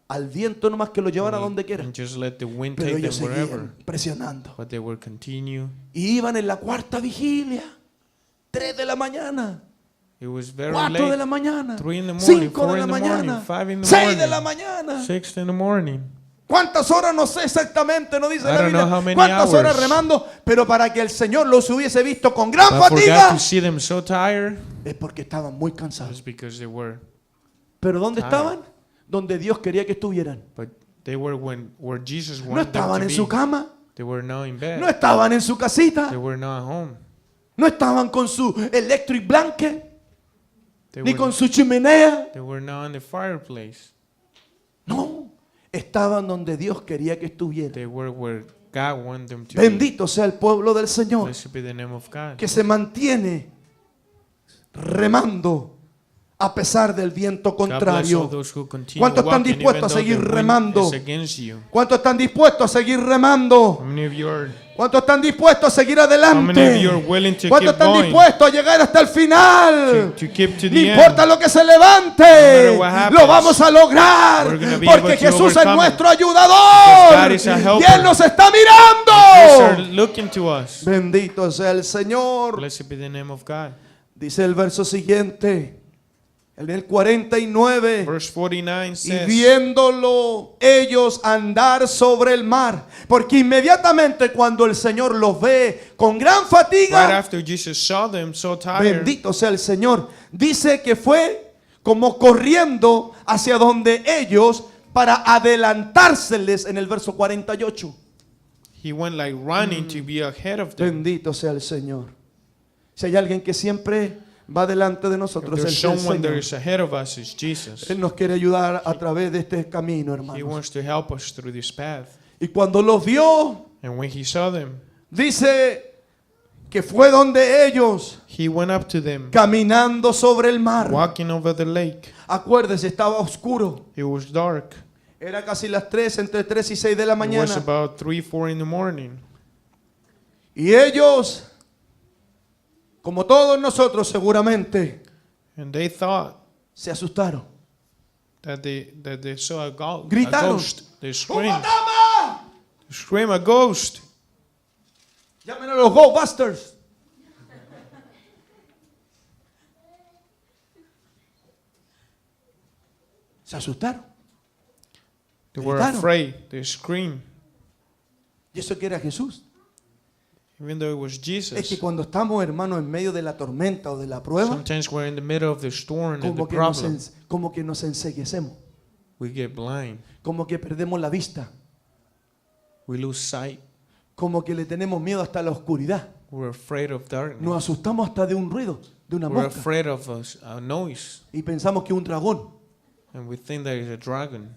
al viento nomás que lo llevara donde quiera. And just let the wind Pero take ellos them wherever. seguían presionando. But they will continue. Y iban en la cuarta vigilia. 3 de la mañana. It was very 4 de la late. mañana. 3 in the morning, 5 4 de in la the morning, mañana. 5 in the 6 de la morning, mañana. 6 in the morning. ¿Cuántas horas? No sé exactamente, no dice I la don't know Biblia. how many ¿Cuántas horas hours? remando? Pero para que el Señor los hubiese visto con gran But for God fatiga, to see them so tired es porque estaban muy was cansados. because they were. ¿Pero dónde tired. estaban? Donde Dios quería que estuvieran. But they were where Jesus No wanted them estaban to en be. su cama, They were not in bed. no estaban en su casita, They were not at home. no estaban con su electric blanket, They ni were, con su chimenea. they were not in the fireplace. No, estaban donde Dios quería que estuvieran. They were where God wanted them to be. Bendito sea el pueblo del Señor, Blessed be the name of God. que se mantiene remando a pesar del viento God bless all contrario. those who continue ¿Cuántos están walking dispuestos a even though seguir the wind remando? is against you? ¿Cuántos están dispuestos a seguir remando? How many of you are ¿Cuántos están dispuestos a seguir How many of adelante? you are willing to ¿Cuántos keep están going? dispuestos a llegar hasta el final? To keep to No the importa end? lo que se levante, matter what happens, lo vamos a lograr, we're gonna be porque able to Jesús es overcome it. nuestro ayudador Because God is a helper. y Él nos está Please are mirando. looking to us. Bendito sea el Señor. Blessed be the name of God. Dice el verso siguiente, en el 49. Verse 49 Y says, viéndolo ellos andar sobre el mar, porque inmediatamente cuando el Señor los ve con gran right fatiga, after Jesus saw them so tired, bendito sea el Señor, dice que fue como corriendo hacia donde ellos para adelantárseles en el verso 48. he went like running to be ahead of them. Bendito sea el Señor. Si hay alguien que siempre va delante de If nosotros, there's es el someone that Señor. is ahead of us, is Jesus. Él nos quiere ayudar a través de este camino, He hermanos. wants to help us through this path. Y cuando los vio, And when he saw them, dice que fue donde ellos he went up to them, caminando sobre el mar. walking over the lake. Acuérdese, estaba oscuro. It was dark. Era casi las 3, entre 3 y 6 de la It was mañana. about 3, 4 in the morning. Y ellos, como todos nosotros seguramente, And they thought se asustaron. that they saw a Gritaron. ghost. They ¡Un screamed. fantasma! Scream a ghost. Llamen a los Ghostbusters. Se asustaron. They were Gritaron. afraid. They screamed. Y eso que era Jesús. Even though it was Es que Jesus. cuando estamos, hermanos, en medio de la tormenta o de la prueba, Sometimes we're in the middle of the storm and the como que nos enceguecemos, we get blind. como que perdemos la vista, We lose sight. como que le tenemos miedo hasta la oscuridad. We're afraid of darkness. Nos asustamos hasta de un ruido, de una We're mosca, afraid of a noise. y pensamos que es un dragón. And we think that it's a dragon.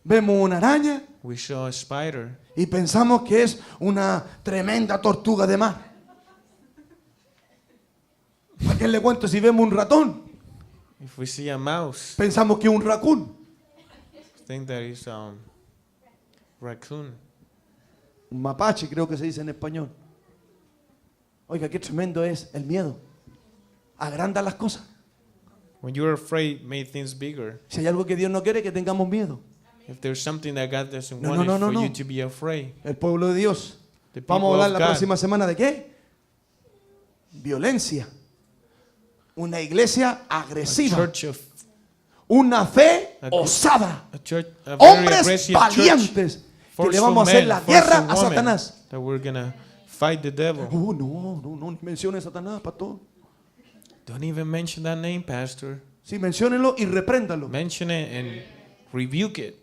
Vemos una araña We saw a spider. y pensamos que es una tremenda tortuga de mar. ¿A quién le cuento si vemos un ratón? If we see a mouse, Pensamos que es un raccoon. we think that it's raccoon. Un mapache creo que se dice en español. Oiga, qué tremendo es el miedo. Agranda las cosas. When you're afraid, make things bigger. Si hay algo que Dios no quiere, que tengamos miedo. If there's something that God doesn't No, want, no, it's no, for no. you to be afraid. El pueblo de Dios. The people Vamos a hablar of la God. próxima semana de qué? Violencia. Una iglesia A agresiva. church of Una fe A- osada. a church, a very Hombres aggressive church. valientes. Que le Forceful vamos a hacer men, la guerra forceful a women, Satanás. that we're gonna fight the devil. No, ni mencione Satanás, pastor. Don't even mention that name, Pastor. Sí, menciónenlo y repréndalo. Mention it and rebuke it.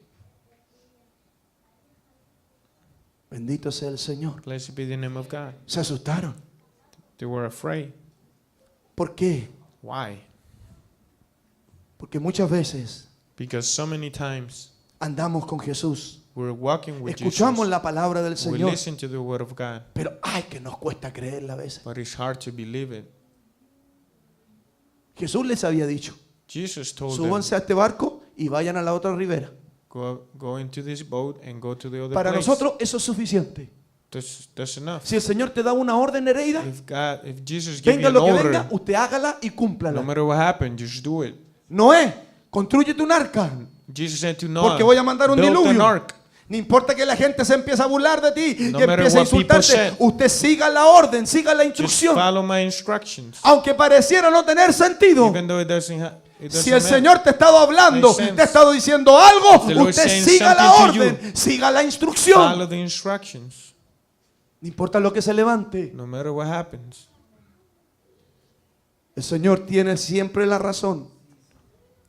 Bendito sea el Señor. Blessed be the name of God. Se asustaron. They were afraid. ¿Por qué? Why? Porque muchas veces Because so many times andamos con Jesús. we're walking with Escuchamos Jesus. la palabra del We Señor. listen to the word of God, Pero ay, que nos cuesta creerla a veces. but it's hard to believe it. Jesús les había dicho, Jesus told súbanse a este barco y vayan a la otra ribera. them, go into this boat and go to the other Para place. nosotros eso es suficiente. That's enough. Si el Señor te da una orden, Nereida, If Jesus gives you venga an lo que order, venga, usted hágala y no cúmplala. matter what happens, just do it. Noé, construyete un arca, Jesus said to Noah, porque voy a mandar un build an diluvio. ark. No importa que la gente se empiece a burlar de ti, No que matter empiece a what people insultarte, say. usted siga la orden, siga la Just instrucción. follow my instructions. Aunque pareciera no tener sentido. Even though it doesn't Si el matter. Señor te ha estado hablando, Makes sense. te ha estado diciendo algo, the Lord usted saying siga la something to orden, siga la instrucción. Follow the instructions. No importa lo que se levante, No matter what happens. el Señor tiene siempre la razón.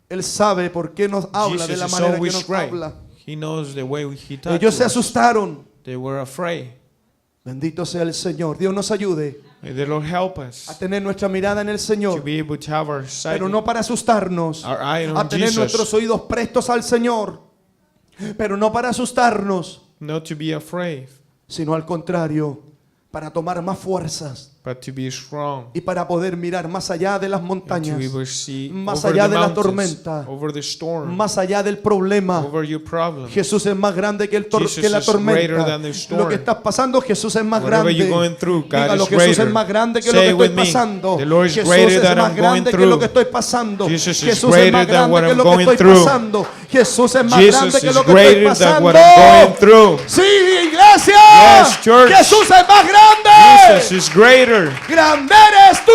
Él sabe por qué nos habla de Jesus la is manera que always nos right. habla. He knows the way he talks Ellos se to us. asustaron. They were afraid. Bendito sea el Señor. Dios nos ayude May the Lord help us a tener nuestra mirada en el to Señor, be able to have our sight, pero no para asustarnos, our eye on a tener Jesus, nuestros oídos prestos al Señor, pero no para asustarnos, not to be afraid, sino al contrario, para tomar más fuerzas but to be strong. y para poder mirar más allá de las And to montañas, be able to see más over allá the de la mountains, tormenta, over the storm, más allá del problema. over your problem. Jesús es más grande que, Jesus que la is greater tormenta. than the storm. Lo que estás pasando, Jesús es más Whatever grande. you're going through, God Dígalo, is Jesús greater. es más grande que Say lo que it estoy with me. pasando. The Lord is Jesús greater es than más I'm grande going que through. lo que estoy pasando. Jesus is Jesús es más greater than grande what que I'm lo que going estoy through. pasando. Jesús es más Jesus grande que is lo que estoy greater than pasando. what I'm going through. Sí, iglesia. Yes, church. Jesús es más grande. Jesus is greater. Grande eres tú.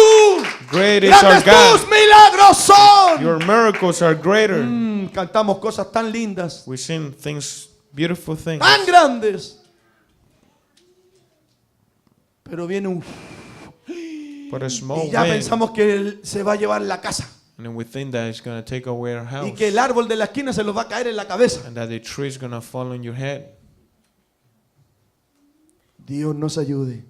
Great is our Grandes tus God. milagros son. Your miracles are greater. Cantamos cosas tan lindas, We sing things, beautiful things. tan grandes. Pero viene un But a small y ya wind, pensamos que él se va a llevar la casa and then we think that it's going to take away our house, y que el árbol de la esquina se los va a caer en la cabeza. and that the tree is going to fall on your head. Dios nos ayude.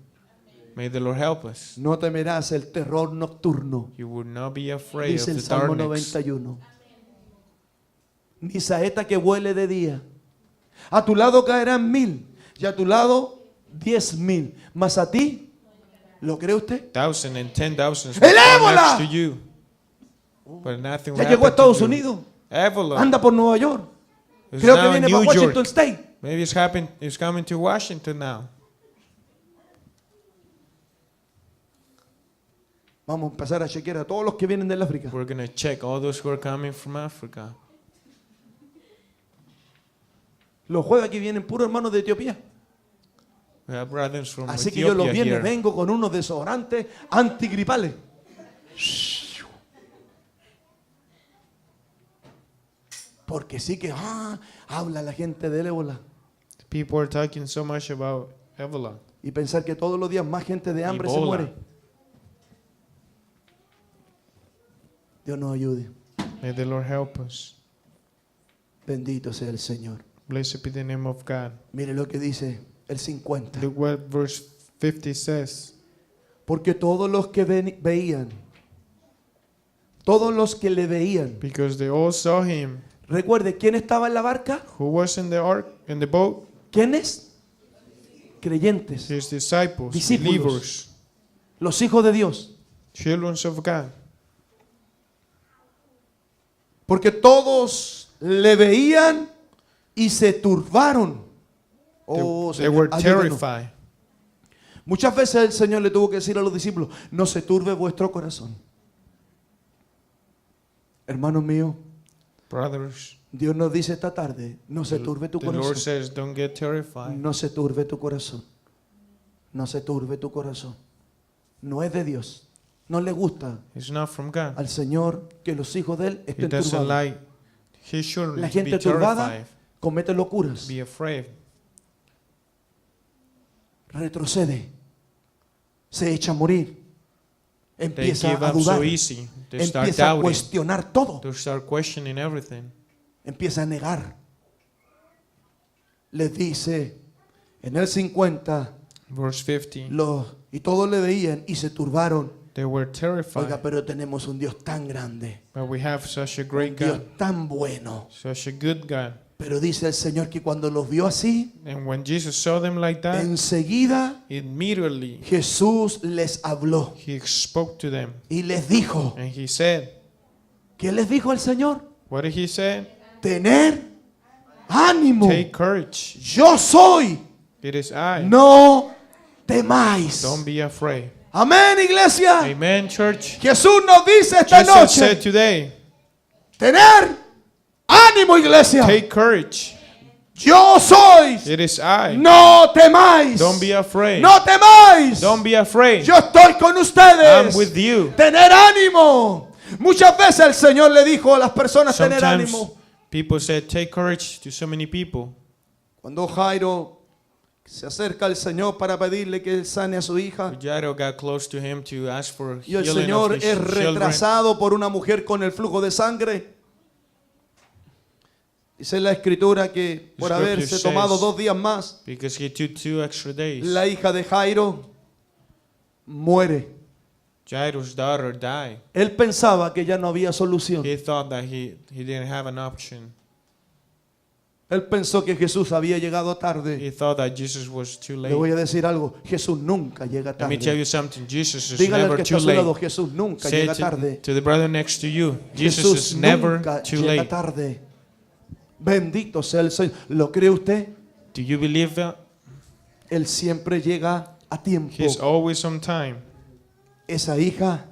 May the Lord help us. No temerás el terror nocturno, You will not be afraid dice of el the Salmo darkness, 91. Ni saeta que vuele de día. A tu lado caerán 1000 y a tu lado 10,000. Más a ti, ¿lo cree usted? 1,000 and 10,000 ¡El will fall ébola! next to you. But nothing will Ya llegó a happen to Estados you. Unidos. Ébola Anda por Nueva York. is Creo que now in viene para New Washington York. State. Maybe it's coming to Washington now. Vamos a empezar a chequear a todos los que vienen del África. We're going to check all those who are coming from Africa. Los jueves aquí vienen puros hermanos de Etiopía. We have brothers from Así que yo los Ethiopia viernes here. vengo con unos desodorantes antigripales. Porque sí que habla la gente del ébola. People are talking so much about Ebola. Y pensar que todos los días más gente de hambre se Ebola. muere. Dios nos ayude. May the Lord help us. Bendito sea el Señor. Blessed be the name of God. Mire lo que dice el 50. Look what verse 50 says. Porque todos los que veían, todos los que le veían. Because they all saw him. Recuerde, ¿quién estaba en la barca? Who was in the ark, in the boat? ¿Quiénes? Creyentes, His disciples, Discípulos. believers, los hijos de Dios. children of God. Porque todos le veían y se turbaron. Oh, They were Señor, ayúdanos. terrified. Muchas veces el Señor le tuvo que decir a los discípulos, no se turbe vuestro corazón. Hermanos míos, Brothers, Dios nos dice esta tarde, no se turbe tu the Lord corazón. says, don't get terrified. No se turbe tu corazón. No se turbe tu corazón. No es de Dios. No le gusta It's not from God. al Señor que los hijos de Él He estén doesn't turbados. like his children La to be gente turbada terrified, comete locuras, be afraid. retrocede, se echa a morir, They empieza give a up so dudar, easy. They start empieza a doubting. cuestionar todo, They start questioning everything. empieza a negar. Les dice en el 50, Verse 50. y todos le veían y se turbaron. They were Oiga, terrified. pero tenemos un Dios tan grande, But we have such a un great Dios God, tan bueno. such a good God. Pero dice el Señor que cuando los vio así, And when Jesus saw them like that, enseguida immediately Jesús les habló he spoke to them. y les dijo, And he said, ¿qué les dijo el Señor? what did he say? Tener ánimo. Take courage. Yo soy. It is I. No temáis. Don't be afraid. Amén, iglesia. Amen, church. Jesús nos dice esta Jesus said noche, today, tener ánimo, iglesia. take courage. Yo soy. It is I. No temáis. Don't be afraid. No temáis. Don't be afraid. Yo estoy con ustedes. I'm with you. Tener ánimo. Muchas veces el Señor le dijo a las personas tener Sometimes ánimo. people said, take courage to so many people. Cuando Jairo se acerca al Señor para pedirle que él sane a su hija, Jairo got close to him to ask for y el healing Señor of his es children. retrasado por una mujer con el flujo de sangre. Dice la escritura que por The scripture haberse says- tomado 2 días más, Because he took 2 extra days. la hija de Jairo muere. Jairo's daughter died. Él pensaba que ya no había solución. He thought that he didn't have an option. Él pensó que Jesús había llegado tarde. He thought that Jesus was too Le voy late. a decir algo, Jesús nunca llega Let me tell tarde. you something. Jesus is Dígale al never que está too a su lado, late. Jesús nunca Say llega tarde. to the brother next to you, Jesus Jesús is never nunca too llega late. tarde. Bendito sea el Señor. ¿Lo cree usted? Do you believe that? Él siempre llega a tiempo. He's always on time. Esa hija,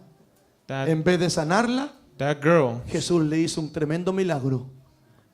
en vez de sanarla, That girl, Jesús le hizo un tremendo milagro.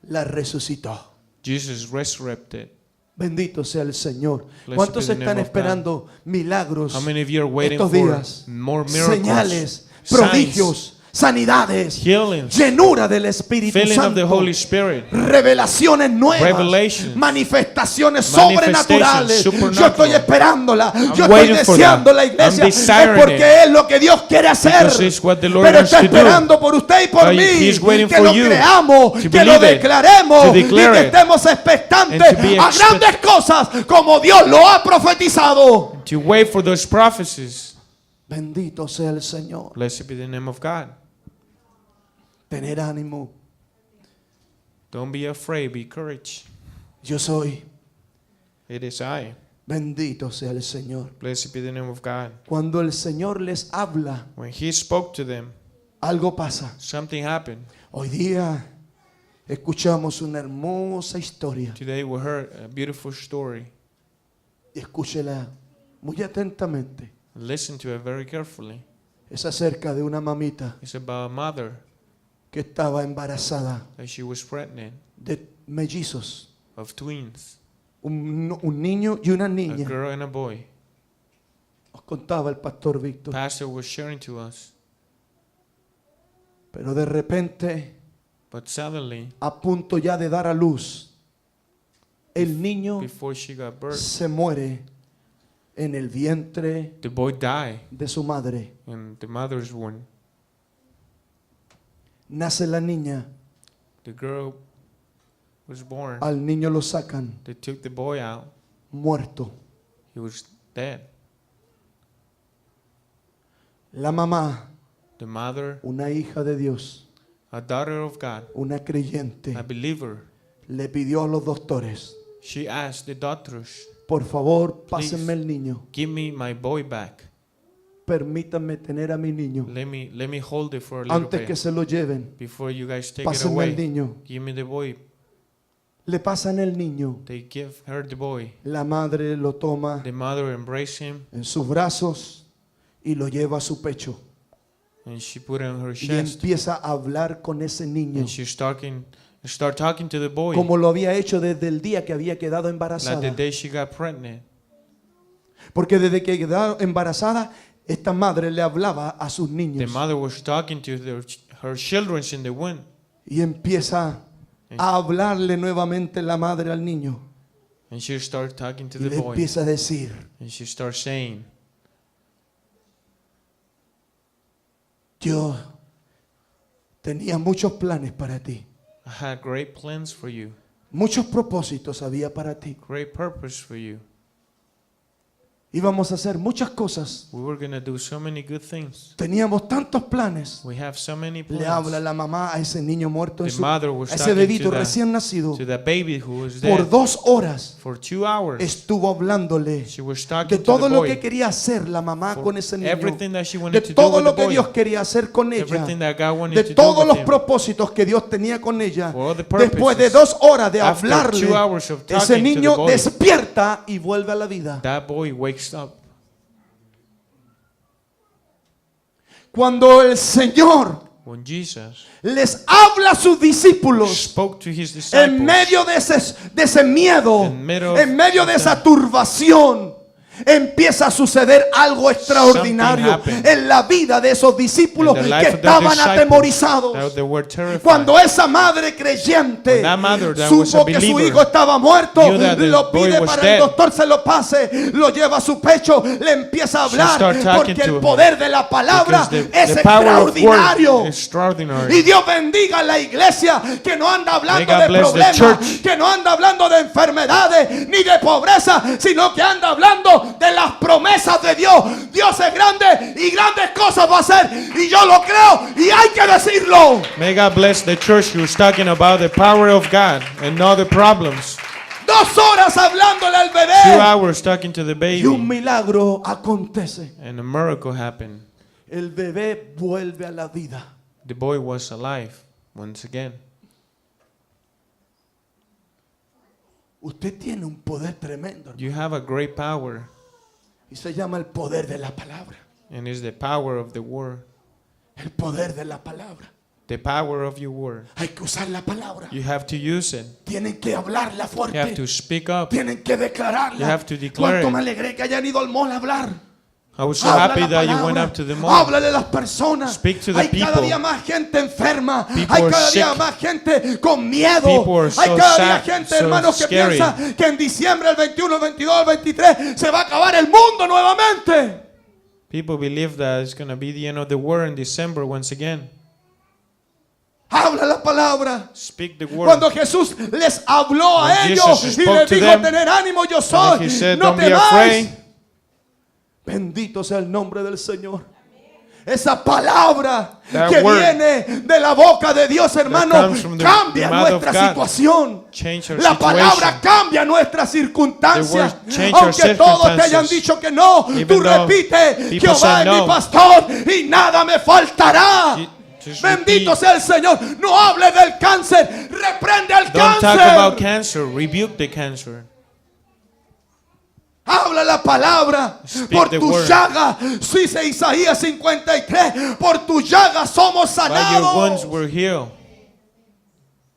La resucitó. Jesus resurrected. Bendito sea el Señor. Blessed ¿Cuántos be the están name of esperando milagros How many of you are waiting estos for días? more miracles, Señales, signs, prodigios, sanidades, healings, llenura del Espíritu filling of the Santo, Holy Spirit, revelaciones nuevas, Revelations, manifestaciones manifestations, sobrenaturales? Yo supernatural. estoy esperándola, yo estoy waiting for deseando that. la iglesia, I'm es desiring porque it. es lo que Dios quiere hacer. Because it's what the Lord Pero wants está to do. esperando por usted y por But mí, He's waiting que for lo you creamos, to que lo believe it, declaremos to y declare que it, estemos expectantes and to be a grandes cosas como Dios lo ha profetizado. to wait for those prophecies. Bendito sea el Señor. Blessed be the name of God. Tener ánimo. Don't be afraid, be courage. Yo soy. It is I. Bendito sea el Señor. Blessed be the name of God. Cuando el Señor les habla, When He spoke to them, algo pasa. something happened. Hoy día escuchamos una hermosa historia. Today we heard a beautiful story. Y escúchela muy atentamente. Listen to it very carefully. Es acerca de una mamita It's about a mother que estaba embarazada that she was pregnant de mellizos. of twins, Un niño y una a niña. girl and a boy. Nos contaba el pastor Víctor. Pastor was sharing to us, Pero de repente, but suddenly, a punto ya de dar a luz, el niño before she got birth, se muere en el vientre the boy died de su madre. in the mother's womb. Nace la niña, The girl was born. al niño lo sacan They took the boy out. muerto. He was dead. La mamá, The mother, una hija de Dios, a daughter of God, una creyente, a believer, le pidió a los doctores, she asked the doctors, por favor, pásenme el niño, give me my boy back. permítanme tener a mi niño Let me hold it for a little antes que bit se lo lleven. before you guys take it Pásenme el away. niño. Give me the boy. Le pasan el niño. They give her the boy. La madre lo toma The mother embraced him en sus brazos y lo lleva a su pecho. and she put him on her Y chest empieza a hablar con ese niño and she start talking to the boy como lo había hecho desde el día que había quedado like the embarazada. day she got pregnant. Porque desde que quedó embarazada, esta madre le hablaba a sus The niños. mother was talking to her children in the womb. Y empieza a hablarle nuevamente la madre al niño. And she started talking to Y the le boy. empieza a decir, And she started saying, yo tenía muchos planes para ti. I had great plans for you, Muchos propósitos había para ti. great purpose for you. Íbamos a hacer muchas cosas. We were going to do so many good things. Teníamos tantos planes. We have so many Le habla plans. la mamá a ese niño muerto, The mother was a ese talking bebito to the- recién nacido. To the baby who was Por dead 2 horas for 2 hours. estuvo hablándole She was de talking to todo the lo que boy quería hacer la mamá for con ese niño. everything that she De wanted to do todo with lo the que Dios boy. quería hacer con ella. Everything that God wanted De to do todos with los him. propósitos que Dios tenía con ella. For all the purposes. Después de 2 horas de After hablarle, 2 hours of ese talking to niño the boy, despierta y vuelve a la vida. that boy wakes up. Cuando el Señor When Jesus les habla a sus discípulos spoke to his en disciples, medio de ese miedo, In middle en medio de esa turbación, empieza a suceder algo extraordinario Something happened. en la vida de esos discípulos in the que life of the estaban disciples, atemorizados. that they were terrified. Cuando esa madre creyente When that mother that was supo a que su believer hijo estaba muerto, knew that the lo boy pide was para dead, el doctor, se lo pase, lo lleva a su pecho, le empieza a She hablar started talking porque to el him. poder de la palabra Because es the power of extraordinario. word is extraordinary. Y Dios bendiga a la iglesia que no anda hablando May God de bless the problemas, church. que no anda hablando de enfermedades ni de pobreza, sino que anda hablando de las promesas de Dios. Dios es grande y grandes cosas va a hacer. Y yo lo creo y hay que decirlo. May God bless the church who's talking about the power of God and not the problems. 2 horas hablándole al 2 bebé. hours talking to the Y un baby, milagro acontece. and a miracle happened. El bebé vuelve a la vida. The boy was alive once again. Usted tiene un poder tremendo, hermano. You have a great power, Y se llama el poder de la palabra. and it's the power of the word. El poder de la palabra. The power of your word. Hay que usar la palabra. You have to use it. Tienen que hablarla You have fuerte. to speak up. Tienen que declararla. You have to declare Cuánto it. me alegré que hayan ido al mall a hablar. I was so Habla happy la that you palabra. went up to the mall. Háblale a las personas. Speak to the Hay cada people. día más gente enferma. People Hay are cada día sick. más gente con miedo. People are Hay so cada día sad, gente, so hermanos, que scary. piensa que en diciembre, el 21, el 22, el 23 se va a acabar el mundo nuevamente. People believe that it's going to be the end of the world in December once again. Habla la palabra. Speak the word. Cuando Jesús les habló a When ellos Jesus y spoke les to dijo: them, tener ánimo, yo And soy. he said, No don't be temáis. afraid. Bendito sea el nombre del Señor. Esa palabra That que word viene de la boca de Dios, hermano, comes from the cambia mouth of nuestra God. situación. change our La palabra situation. cambia nuestras circunstancias. The word change our Aunque todos te hayan circumstances. dicho que no, Even tú though repites, people Jehová say es mi no. pastor y nada me faltará. Just Bendito repeat. sea el Señor. No hable del cáncer, reprende el Don't talk about cáncer. cancer. Rebuke the cancer. Habla la palabra. Speak Por the tu word. llaga, dice Isaías 53, por tu llaga somos By your wounds sanados. we're healed.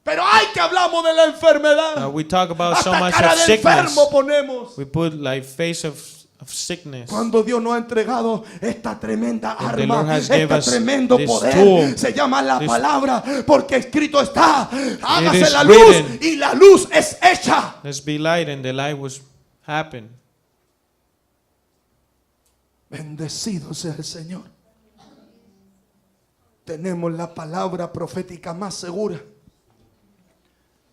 Pero hay que hablamos de la enfermedad. We talk about so Hasta much cara of de sickness. enfermo ponemos. We put like face of sickness. Cuando Dios nos ha entregado esta tremenda When the arma, Lord has gave este us tremendo this poder, tool, se llama la this- palabra, porque escrito está, hágase is la luz written. y la luz es hecha. Let's be light, and the light was happen. Bendecido sea el Señor. Tenemos la palabra profética más segura.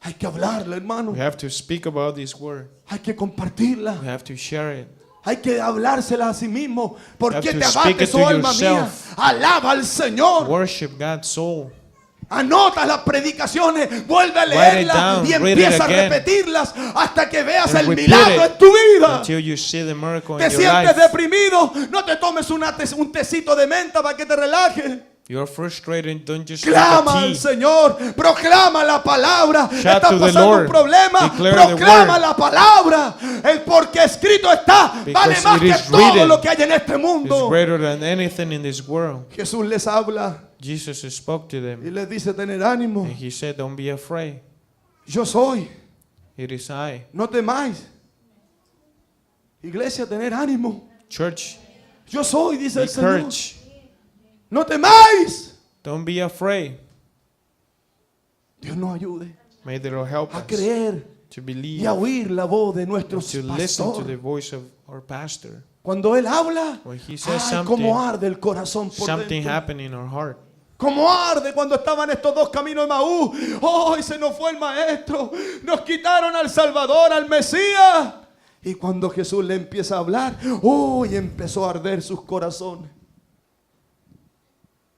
Hay que hablarla, hermano. We have to speak about this word. Hay que compartirla. We have to share it. Hay que hablársela a sí mismo. ¿Por You qué have te to speak abates, it to oh alma mía? yourself. Alaba al Señor. Worship God's soul. Anota las predicaciones, vuelve a Write it leerlas down, y read it empieza a again. repetirlas hasta que veas And el repeat milagro it en tu vida. until you see the miracle Te in your sientes life. deprimido, no te tomes un tecito de menta para que te relajes. You're frustrated, don't just drink Clama a al tea. Señor, proclama la palabra. Shout Estás to the pasando un Lord. problema, Declare the proclama word. la palabra. El porque escrito está, Because vale más it que is todo written. lo que hay en este It's mundo. greater than anything in this world. Jesús les habla Jesus spoke to y them, les dice tener ánimo. and he said, don't be afraid. Yo soy, It is I. no temáis. Iglesia, tener ánimo. Church, Yo soy, dice be el Señor. courage. No temáis. Don't be afraid. Dios nos ayude May the Lord help a us creer to y believe, a oír la voz de nuestros to listen to the pastores. voice of our pastor. Cuando Él habla, When he says ay, something, cómo arde el corazón por something dentro. happened in our heart. Como arde cuando estaban estos dos caminos de Maús. Hoy se nos fue el maestro. Nos quitaron al Salvador, al Mesías. Y cuando Jesús le empieza a hablar, hoy empezó a arder sus corazones.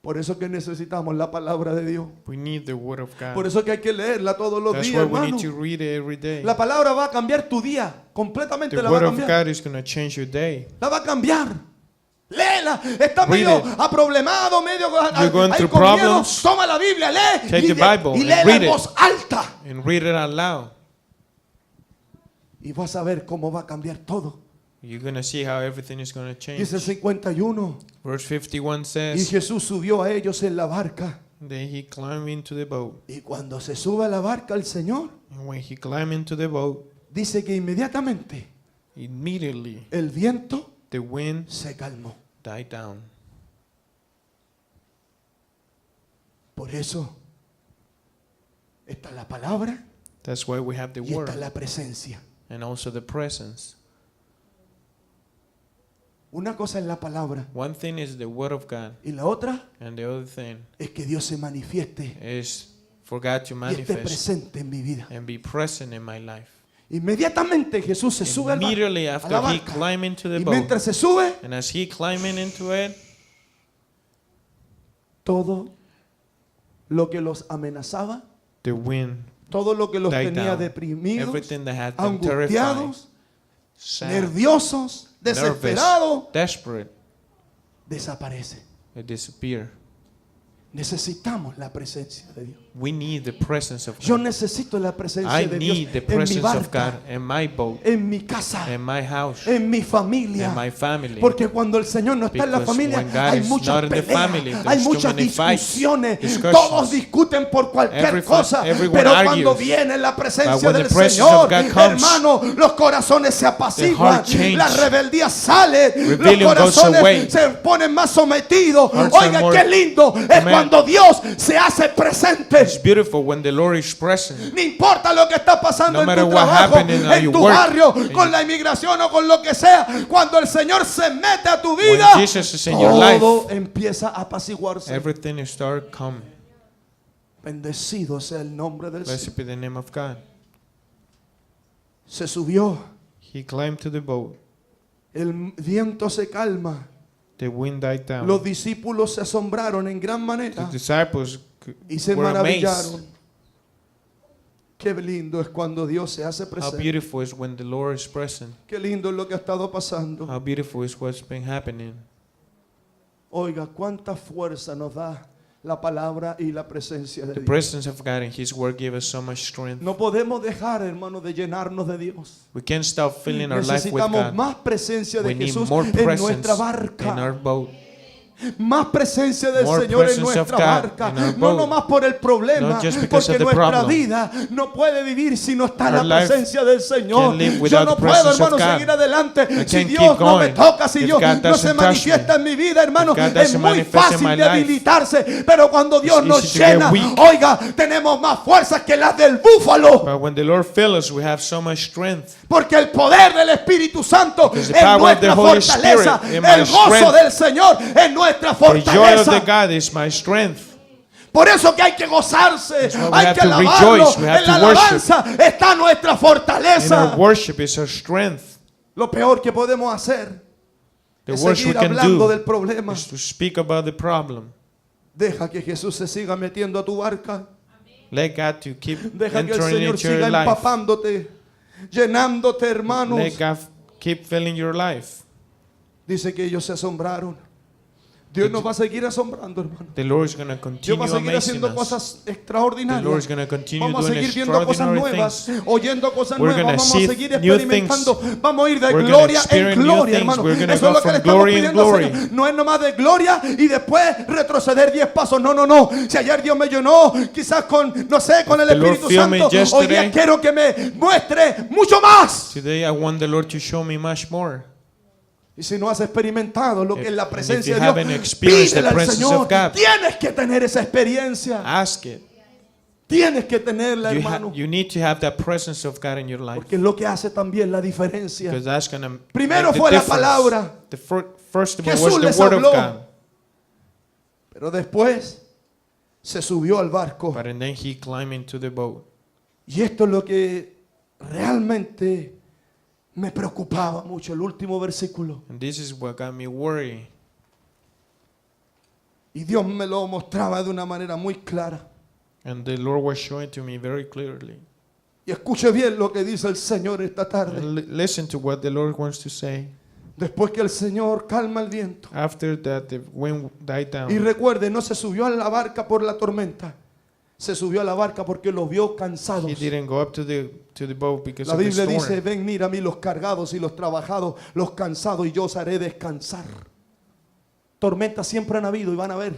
Por eso que necesitamos la palabra de Dios. We need the word of God. Por eso que hay que leerla todos los That's días, why we hermano. need to read it every day. La palabra va a cambiar tu día. Completamente The la va a word of cambiar. God is going to change your day. La va a cambiar. Léela. Está Read medio it. aproblemado, medio You're going ahí through con miedo. problems. Toma la Biblia, lee. Take the Bible y and léela read en it. voz alta. And read it out loud. Y vas a ver cómo va a cambiar todo. You're going to see how everything is going to change. Dice el 51. Verse 51 Y says, Jesús subió a ellos en la barca. then he climbed into the boat. Y cuando se sube a la barca el Señor, And when he climbed into the boat, dice que inmediatamente immediately el viento the wind se calmó. died down. Por eso está la palabra That's why we have the y word está la presencia. and also the presence. Una cosa es la palabra One thing is the word of God, y la otra and the other thing es que Dios se manifieste is for God to y esté manifest presente en mi vida. and be present in my life. Inmediatamente Jesús se sube Immediately a la after he barca. climbed into the Y boat, mientras se sube, and as he climbing into it, todo lo que los amenazaba, the wind todo lo que los died tenía down. deprimidos, Everything that had them terrified, angustiados, sad, nerviosos, nervous, desesperados, desperate, desaparece. it disappeared. Necesitamos la presencia de Dios. We need the presence of Yo God. necesito la presencia I de Dios need the en mi presence of barca, God in my boat, en mi casa, in my house, en mi familia. in my family. Porque cuando el Señor no está en la Because familia, when God hay is muchas not in the peleas, family, hay there's too muchas many fights, discusiones, discussions. todos discuten por cualquier cosa, everyone pero cuando argues. viene la presencia But when del the presence Señor, of God comes, hermano, los corazones se apaciguan, heart changes. la rebeldía sale, Rebellion los goes corazones away. se ponen más sometidos. Hearts are Oiga, more qué lindo es command. cuando Dios se hace presente. It's beautiful when the Lord is present. No importa lo que está pasando No en matter tu what trabajo, happened in en your tu work, barrio, in con la inmigración o con lo que sea, cuando el Señor se mete a tu When vida, Jesus is in your life, todo empieza a apaciguarse. everything is start coming. Bendecido sea el nombre del Señor. Blessed be the name of God. Se subió, He climbed to the boat. el viento se calma. The wind died down. Los discípulos se asombraron en gran The manera disciples y se were amazed. maravillaron. Qué lindo es cuando Dios se hace How presente. beautiful is when the Lord is present. Qué lindo es lo que ha estado pasando. How beautiful is what's been happening. Oiga, cuánta fuerza nos da la palabra y la presencia de The Dios. presence of God and His Word give us so much strength. No podemos dejar, hermano, de llenarnos de Dios. We can't stop filling our life with Necesitamos God. más presencia de We need Jesús more en presence nuestra in our barca. boat. Más presencia del More Señor en presence of nuestra God barca. in our No boat. nomás por el problema, Not just because porque of the nuestra problem. vida no puede vivir si no está Our la life presencia del Señor. can't live Yo without no the puedo, presence of hermano, God. seguir adelante I si can't Dios keep no me going. toca, si If Dios God no se doesn't touch manifiesta me. en mi vida, hermano. If God Es doesn't muy manifest in fácil my life. debilitarse, pero cuando Dios It's nos easy to get llena, weak. oiga, tenemos más fuerzas que las del búfalo. But when the Lord fills us, we have so much strength. Porque el poder del Espíritu Santo Because es the power of the nuestra Holy fortaleza. Spirit is my El gozo strength. del Señor es nuestra The joy of the fortaleza. God is my strength. Por eso que hay que gozarse, why we hay have que to alabarlo. rejoice, we have En la to worship. alabanza está nuestra In fortaleza. our worship is our strength. Lo peor que podemos hacer The es worst we seguir can hablando do del problema. is to speak about the problem. Deja que Jesús se siga metiendo a tu barca. Let God to keep Deja que el entering Señor into your siga life. empapándote, llenándote, hermanos. Let God keep filling your life. Dice que ellos se asombraron. Dios nos va a seguir asombrando, hermano. The Lord is going to Dios continue va a seguir amazing haciendo us. cosas The extraordinarias. Lord is going to continue Vamos a doing seguir viendo cosas extraordinary nuevas, things. oyendo cosas We're nuevas. gonna Vamos a see seguir new experimentando. Vamos a ir de We're gonna gloria en experience new gloria, things. hermano. We're gonna Eso es go lo que from le estamos glory in pidiendo al glory. Señor. No es nomás de gloria y después retroceder 10 pasos. No, no, no. Si ayer Dios me llenó, quizás con, no sé, con el The Lord Espíritu filled me Santo, hoy día yesterday. quiero que me muestre mucho más. Today I want the Lord to show me much more. Y si no has experimentado lo que es la And if presencia you de haven't Dios, experienced pídele the al presence Señor. of God. Tienes que tener esa experiencia. Ask it. Tienes que tenerla, hermano. You need to have that presence of God in your life. Porque es lo que hace también la diferencia. Because that's going to Primero make the fue la difference. palabra. The first of all Jesús was les the word of habló. God. Pero después se subió al barco. But and then he climbed into the boat. Y esto es lo que realmente me preocupaba mucho, el último versículo. And this is what got me worried. Y Dios me lo mostraba de una manera muy clara. And the Lord was showing to me very clearly. Y escuche bien lo que dice el Señor esta tarde. And listen to what the Lord wants to say. Después que el Señor calma el viento. After that, the wind died Y down. recuerde, no se subió a la barca por la tormenta. Se subió a la barca porque los vio cansados. He didn't go up to the boat because La of the Biblia storm. dice, ven, mira a mí los cargados y los trabajados, los cansados, y yo os haré descansar. Tormentas siempre han habido y van a haber.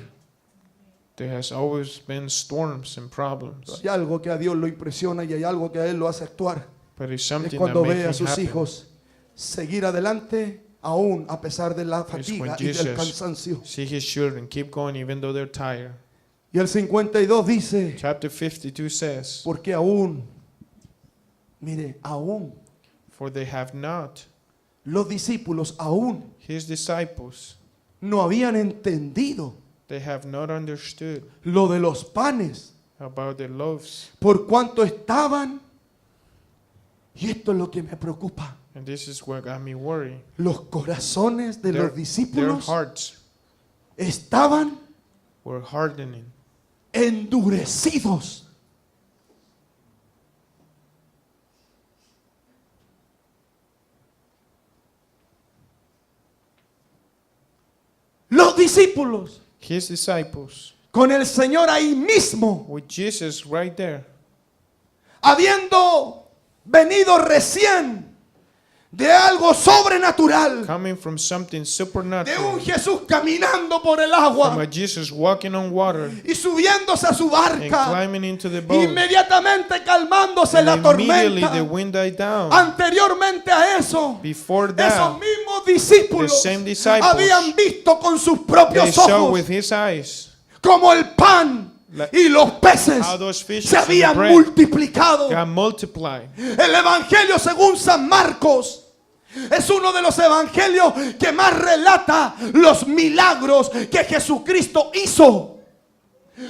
There has always been storms and problems. Hay algo que a Dios lo impresiona y hay algo que a Él lo hace actuar. But it's Es something that cuando ve a makes sus me happy. hijos seguir adelante aún a pesar de la It's fatiga when y del Jesus cansancio. see his children keep going even though they're tired. Y el 52 dice, Chapter 52 says, porque aún, mire, aún for they have not, los discípulos aún his disciples, no habían entendido they have not understood lo de los panes, about the loaves. por cuanto estaban, y esto es lo que me preocupa, And this is what got me worried. los corazones de los Their discípulos hearts estaban were hardening. endurecidos. Los discípulos His disciples, con el Señor ahí mismo, with Jesus right there, habiendo venido recién de algo sobrenatural, coming from something de supernatural, un Jesús caminando por el from agua a Jesus walking on water y subiéndose a su and barca, climbing into the boat. inmediatamente calmándose And la immediately the tormenta. wind died down. Anteriormente a eso, Before esos that, mismos discípulos the same disciples, habían visto con sus they propios saw ojos with his eyes como el pan y los peces how those fishes se and the habían bread multiplicado. got multiplied. El Evangelio según San Marcos es uno de los evangelios que más relata los milagros que Jesucristo hizo.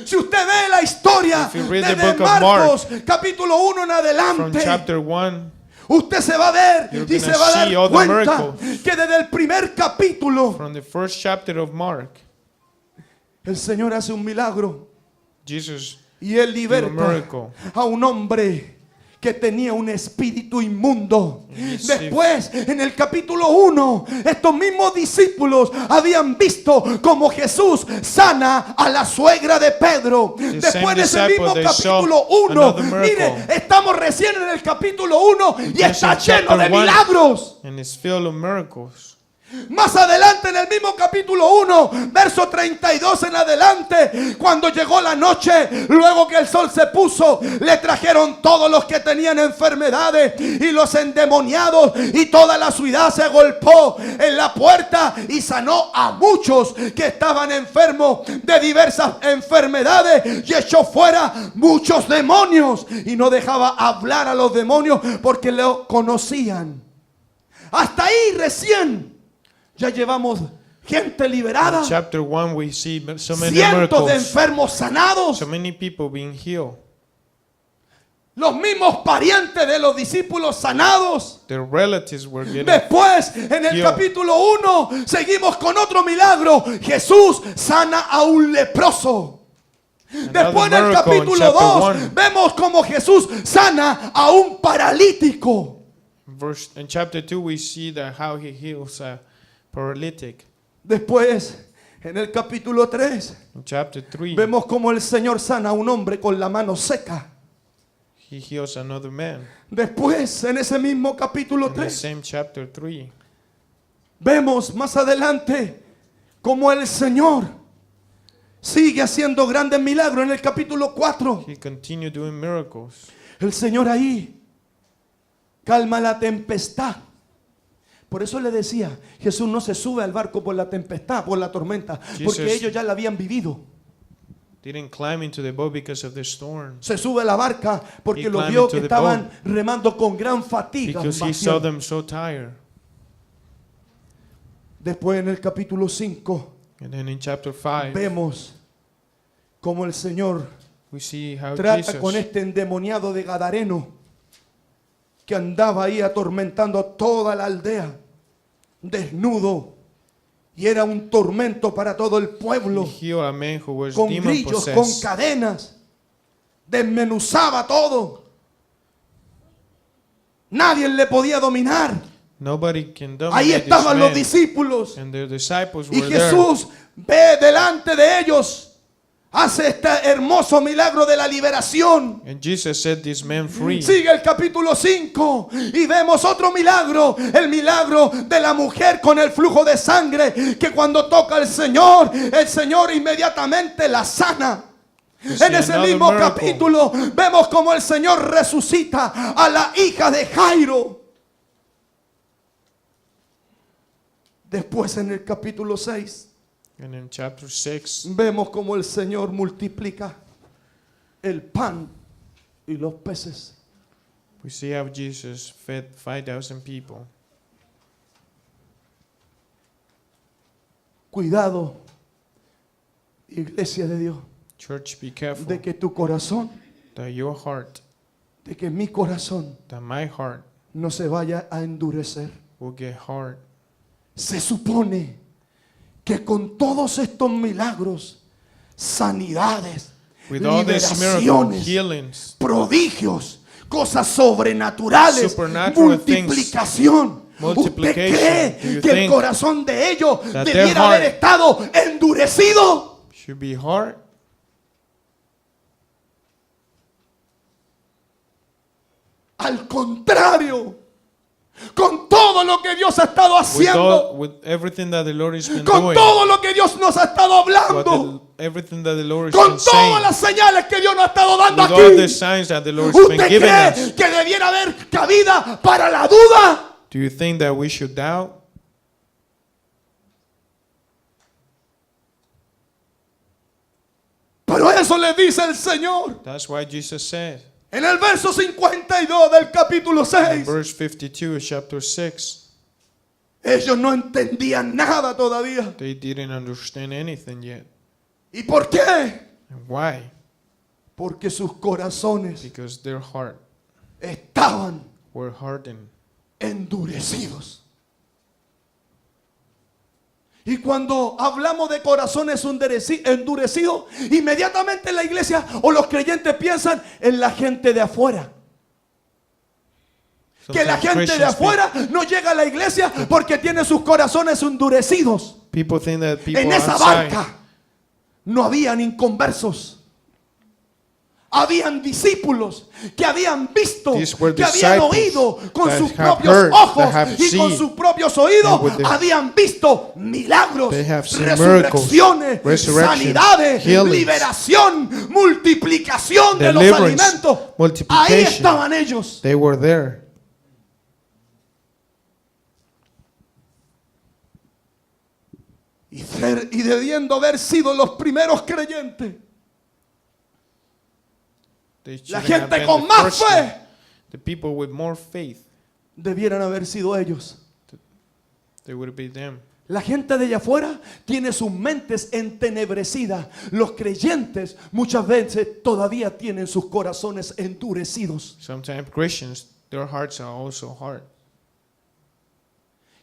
Si usted ve la historia If you read the desde book of Marcos capítulo 1 en From adelante, chapter 1, usted se va a ver You're y se gonna va a see dar all the cuenta miracles. que desde el primer capítulo from the first chapter of Mark, el Señor hace un milagro Jesus y Él did a liberta miracle. a un hombre que tenía un espíritu inmundo. Yes, Después, en el capítulo 1, estos mismos discípulos habían visto como Jesús sana a la suegra de Pedro. Después de ese mismo capítulo 1, mire, estamos recién en el capítulo 1 y está lleno de milagros. And it's filled with miracles. Más adelante en el mismo capítulo 1, verso 32 en adelante, cuando llegó la noche, luego que el sol se puso, le trajeron todos los que tenían enfermedades y los endemoniados, y toda la ciudad se golpeó en la puerta y sanó a muchos que estaban enfermos de diversas enfermedades, y echó fuera muchos demonios, y no dejaba hablar a los demonios porque lo conocían. Hasta ahí recién ya llevamos gente liberada. In chapter 1 we see so many Cientos miracles. de enfermos sanados. So many people being healed. Los mismos parientes de los discípulos sanados. Their relatives were getting Después, en el healed. capítulo 1, seguimos con otro milagro. Jesús sana a un leproso. Después, en el miracle in capítulo chapter 2, 1. vemos como Jesús sana a un paralítico. In chapter 2 we see that how he heals a paralytic. Después, en el capítulo 3, In chapter 3 vemos como el Señor sana a un hombre con la mano seca. he heals another man. Después, en ese mismo capítulo In the 3, same chapter 3 vemos más adelante como el Señor sigue haciendo grandes milagros. En el capítulo 4, he continued doing miracles. el Señor ahí calma la tempestad. Por eso le decía, Jesús no se sube al barco por la tempestad, por la tormenta, porque Jesus ellos ya la habían vivido. Didn't climb into the boat because of the storm. Se sube a la barca porque He lo climbed vio into que the estaban remando con gran fatiga. Because he saw them so tired. Después, en el capítulo 5, And then in chapter 5 vemos como el Señor we see how trata con Jesus este endemoniado de Gadareno que andaba ahí atormentando a toda la aldea, desnudo, y era un tormento para todo el pueblo, he healed a man who was con demon grillos, con possessed. cadenas, desmenuzaba todo. Nadie le podía dominar. Nobody can Ahí dominate this estaban los man. discípulos. And their disciples Y were there. Jesús ve delante de ellos, hace este hermoso milagro de la liberación. And Jesus set this man free. Sigue el capítulo 5 y vemos otro milagro, el milagro de la mujer con el flujo de sangre, que cuando toca el Señor inmediatamente la sana. You see En ese another mismo miracle. capítulo vemos como el Señor resucita a la hija de Jairo. Después, en el capítulo 6, And in chapter 6 vemos como el Señor multiplica el pan y los peces. we see how Jesus fed 5,000 people. Cuidado, iglesia de Dios, Church, be careful de que tu corazón, that your heart, de que mi corazón that my heart no se vaya a endurecer. will get hard. Se supone que con todos estos milagros, sanidades, With all these miracles, liberaciones, healings, prodigios, cosas sobrenaturales, Supernatural things, multiplicación. ¿Usted multiplication. Do cree you que el think corazón de ellos that debiera their haber heart estado endurecido? should be hard? Al contrario, con todo lo que Dios ha estado haciendo, With everything that the Lord has been con doing, todo lo que Dios nos ha estado hablando, everything that the Lord has con been saying, todas las señales que Dios nos ha estado dando with all the aquí, signs that the Lord has been ¿usted giving cree us, que debiera haber cabida para la duda? do you think that we should doubt? Pero eso le dice el Señor That's why Jesus said en el verso 52 del capítulo in 6. verse 52 of chapter 6, Ellos no entendían nada todavía. they didn't understand anything yet. ¿Y por qué? And why? Porque sus corazones Because their heart estaban were hardened. endurecidos. Y cuando hablamos de corazones endurecidos, inmediatamente la iglesia o los creyentes piensan en la gente de afuera. Que la Sometimes gente de afuera no llega a la iglesia porque tiene sus corazones endurecidos. People think that people En esa outside, barca no habían inconversos. Habían discípulos que habían visto, These were que habían disciples oído con that sus have propios heard, ojos that have y con seen, sus propios oídos. and with their- Habían visto milagros, They have seen resurrecciones, miracles, resurrection, sanidades, healings, liberación, multiplicación de los deliverance, alimentos. Ahí multiplication. estaban ellos. They were there. Y debiendo haber sido los primeros creyentes, They la shouldn't have gente been con the más first fe one. The people with more faith, debieran haber sido ellos. they would be them. La gente de allá afuera tiene sus mentes entenebrecidas. Los creyentes muchas veces todavía tienen sus corazones endurecidos. Sometimes Christians, their hearts are also hard.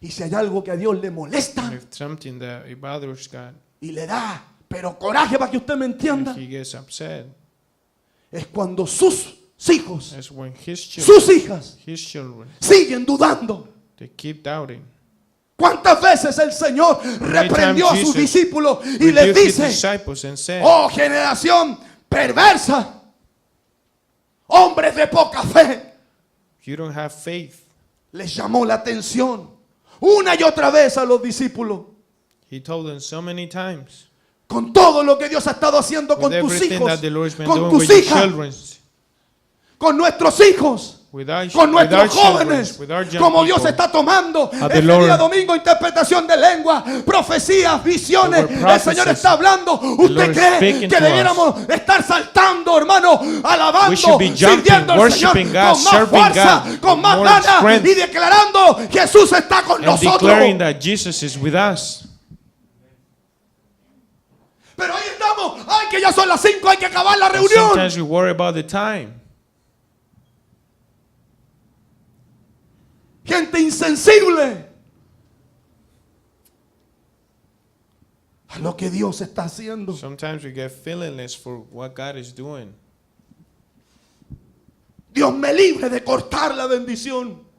Y si hay algo que a Dios le molesta And if something that it bothers God, y le da, pero coraje para que usted me entienda, if he gets upset, es cuando sus hijos, that's when his sus hijas children, siguen dudando. they keep doubting. ¿Cuántas veces el Señor reprendió a sus Jesus discípulos y les Rebuked his dice: disciples and said, oh generación perversa, hombres de poca fe? you don't have faith. Les llamó la atención una y otra vez a los discípulos He told them so many times, con todo lo que Dios ha estado haciendo con with tus everything hijos, that the Lord's been con doing tus with your hijas, children, con nuestros hijos, with our con nuestros children, jóvenes, with our young como Dios people. está tomando the este Lord. día domingo interpretación de lengua, profecías, visiones. There were El Señor prophecies. está hablando. Lord ¿Usted is cree speaking que to debiéramos estar saltando, hermano, alabando, We should be jumping, sirviendo al Señor worshiping God, con más serving fuerza, God, con with más more ganas strength, y declarando: Jesús está con and nosotros? declaring that Jesus is with us? Pero ahí estamos. Ay, que ya son las 5, hay que acabar la And reunión. sometimes we worry about the time. Gente insensible a lo que Dios está haciendo. Sometimes we get feelingless for what God is doing. Dios me libre de cortar la bendición.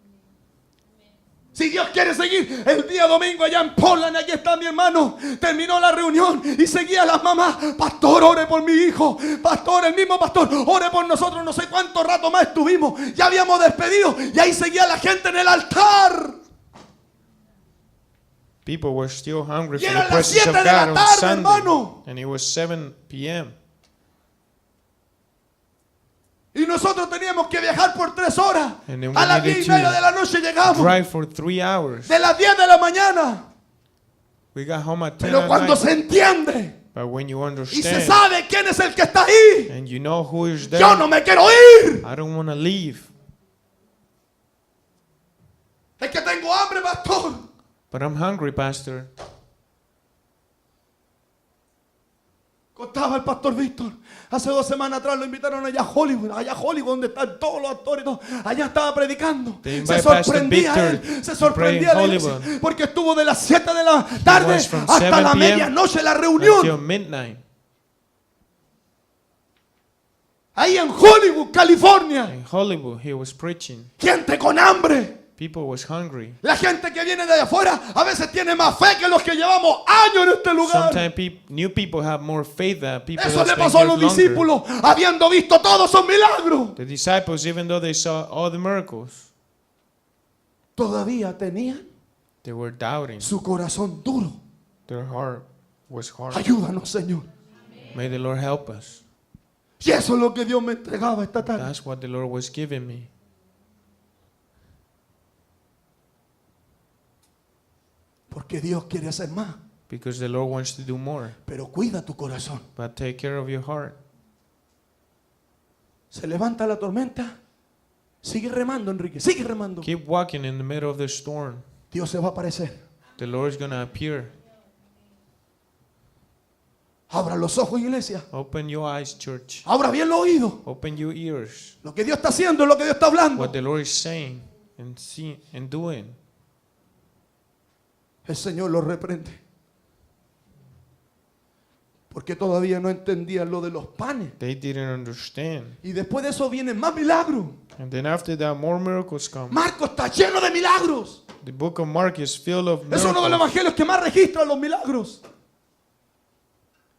Si Dios quiere seguir el día domingo allá en Portland, aquí está mi hermano, terminó la reunión y seguía las mamás: pastor, ore por mi hijo, pastor, el mismo pastor, ore por nosotros. No sé cuánto rato más estuvimos, ya habíamos despedido y ahí seguía la gente en el altar. People were still hungry Y for eran the las presence 7 of de la God on tarde, Sunday. hermano. And it was 7 p.m. Y nosotros teníamos que viajar por 3 horas. And then we A las needed 10:30 to de la noche llegamos. Drive for 3 hours. De las 10 de la mañana. We got home at 10 Pero at cuando night. se entiende But when you y se understand sabe quién es el que está ahí, and you know who is there, yo no me quiero ir. I don't want to leave. Es que tengo hambre, pastor. But I'm hungry, Pastor. Contaba el pastor Víctor. Hace 2 semanas atrás lo invitaron allá a Hollywood, donde están todos los actores y todo. Allá estaba predicando. They Se invite Pastor sorprendía Victor él, se to sorprendía pray in de él, Hollywood. porque estuvo de las 7 de la tarde was from hasta 7 la p.m. medianoche la Until reunión. midnight. Ahí en Hollywood, California. In Hollywood, he was preaching. Gente con hambre. People was hungry. La gente que viene de allá afuera a veces tiene más fe que los que llevamos años en este lugar. Sometimes new people have more faith than people Eso that's le been pasó a here los longer. discípulos, habiendo visto todos esos milagros. The disciples, even though they saw all the miracles, Todavía tenían they were doubting. su corazón duro. Their heart was hard. Ayúdanos, Señor. May the Lord help us. Y eso es lo que Dios me entregaba esta tarde. That's what the Lord was giving me. Porque Dios quiere hacer más. Because the Lord wants to do more. Pero cuida tu corazón. But take care of your heart. Se levanta la tormenta. Sigue remando, Enrique. Sigue remando. Keep walking in the middle of the storm. Dios se va a aparecer. The Lord is going to appear. Abra los ojos, iglesia. Open your eyes, church. Abra bien los oídos. Open your ears. Lo que Dios está haciendo es lo que Dios está hablando. What the Lord is saying and seeing and doing. El Señor lo reprende. Porque todavía no entendían lo de los panes. They didn't understand. Y después de eso vienen más milagros. And then after that, more miracles come. Marcos está lleno de milagros. The book of Mark is filled of Es uno de los miracles. evangelios que más registra los milagros.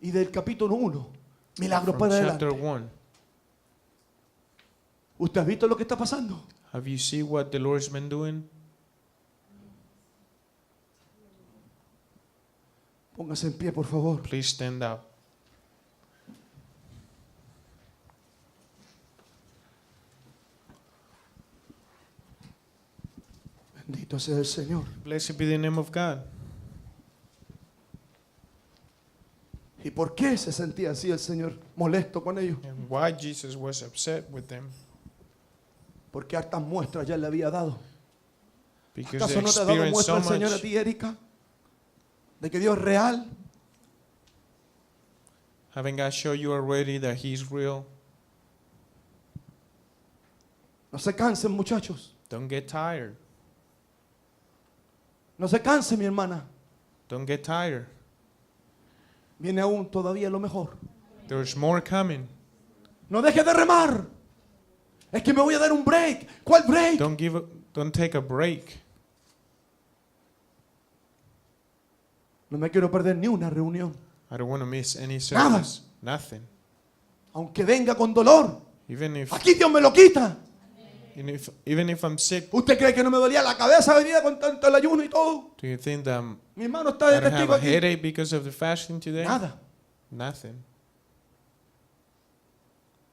Y del capítulo 1, milagros From para chapter adelante. 1. ¿Usted ha visto lo que está pasando? Have you seen what the Lord's been doing? Póngase en pie, por favor. Please stand up. Bendito sea el Señor. Blessed be the name of God. ¿Y por qué se sentía así el Señor molesto con ellos? And why Jesus was upset with them? Porque hartas muestras ya le había dado. Because ¿Acaso they no te ha dado experienced muestra so el Señor a much. ti, Erika? De que Dios es real. Haven't God shown you already that He's real? No se cansen, muchachos. Don't get tired. No se cansen, mi hermana. Don't get tired. Viene aún todavía lo mejor. There's more coming. No deje de remar. Es que me voy a dar un break. ¿Cuál break? Don't take a break. No me quiero perder ni una reunión. I don't want to miss any Nada. service. Nothing. Aunque venga con dolor. Even if Aquí Dios me lo quita. even if I'm sick, ¿Usted cree que no me dolía la cabeza hoy día con tanto el ayuno y todo? do you think that Mi hermano está I de don't have testigo a aquí. headache because of the fasting today? Nada. Nothing.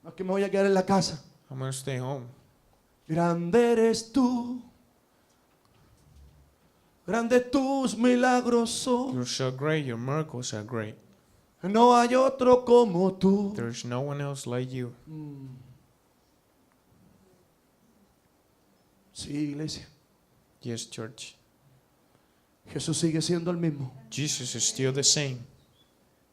No es que me voy a quedar en la casa. I'm going to stay home. Grande eres tú. Grandes tus milagros son. You're so great. Your miracles are great. No hay otro como tú. There's no one else like you. Sí, iglesia. Yes, church. Jesús sigue siendo el mismo. Jesus is still the same.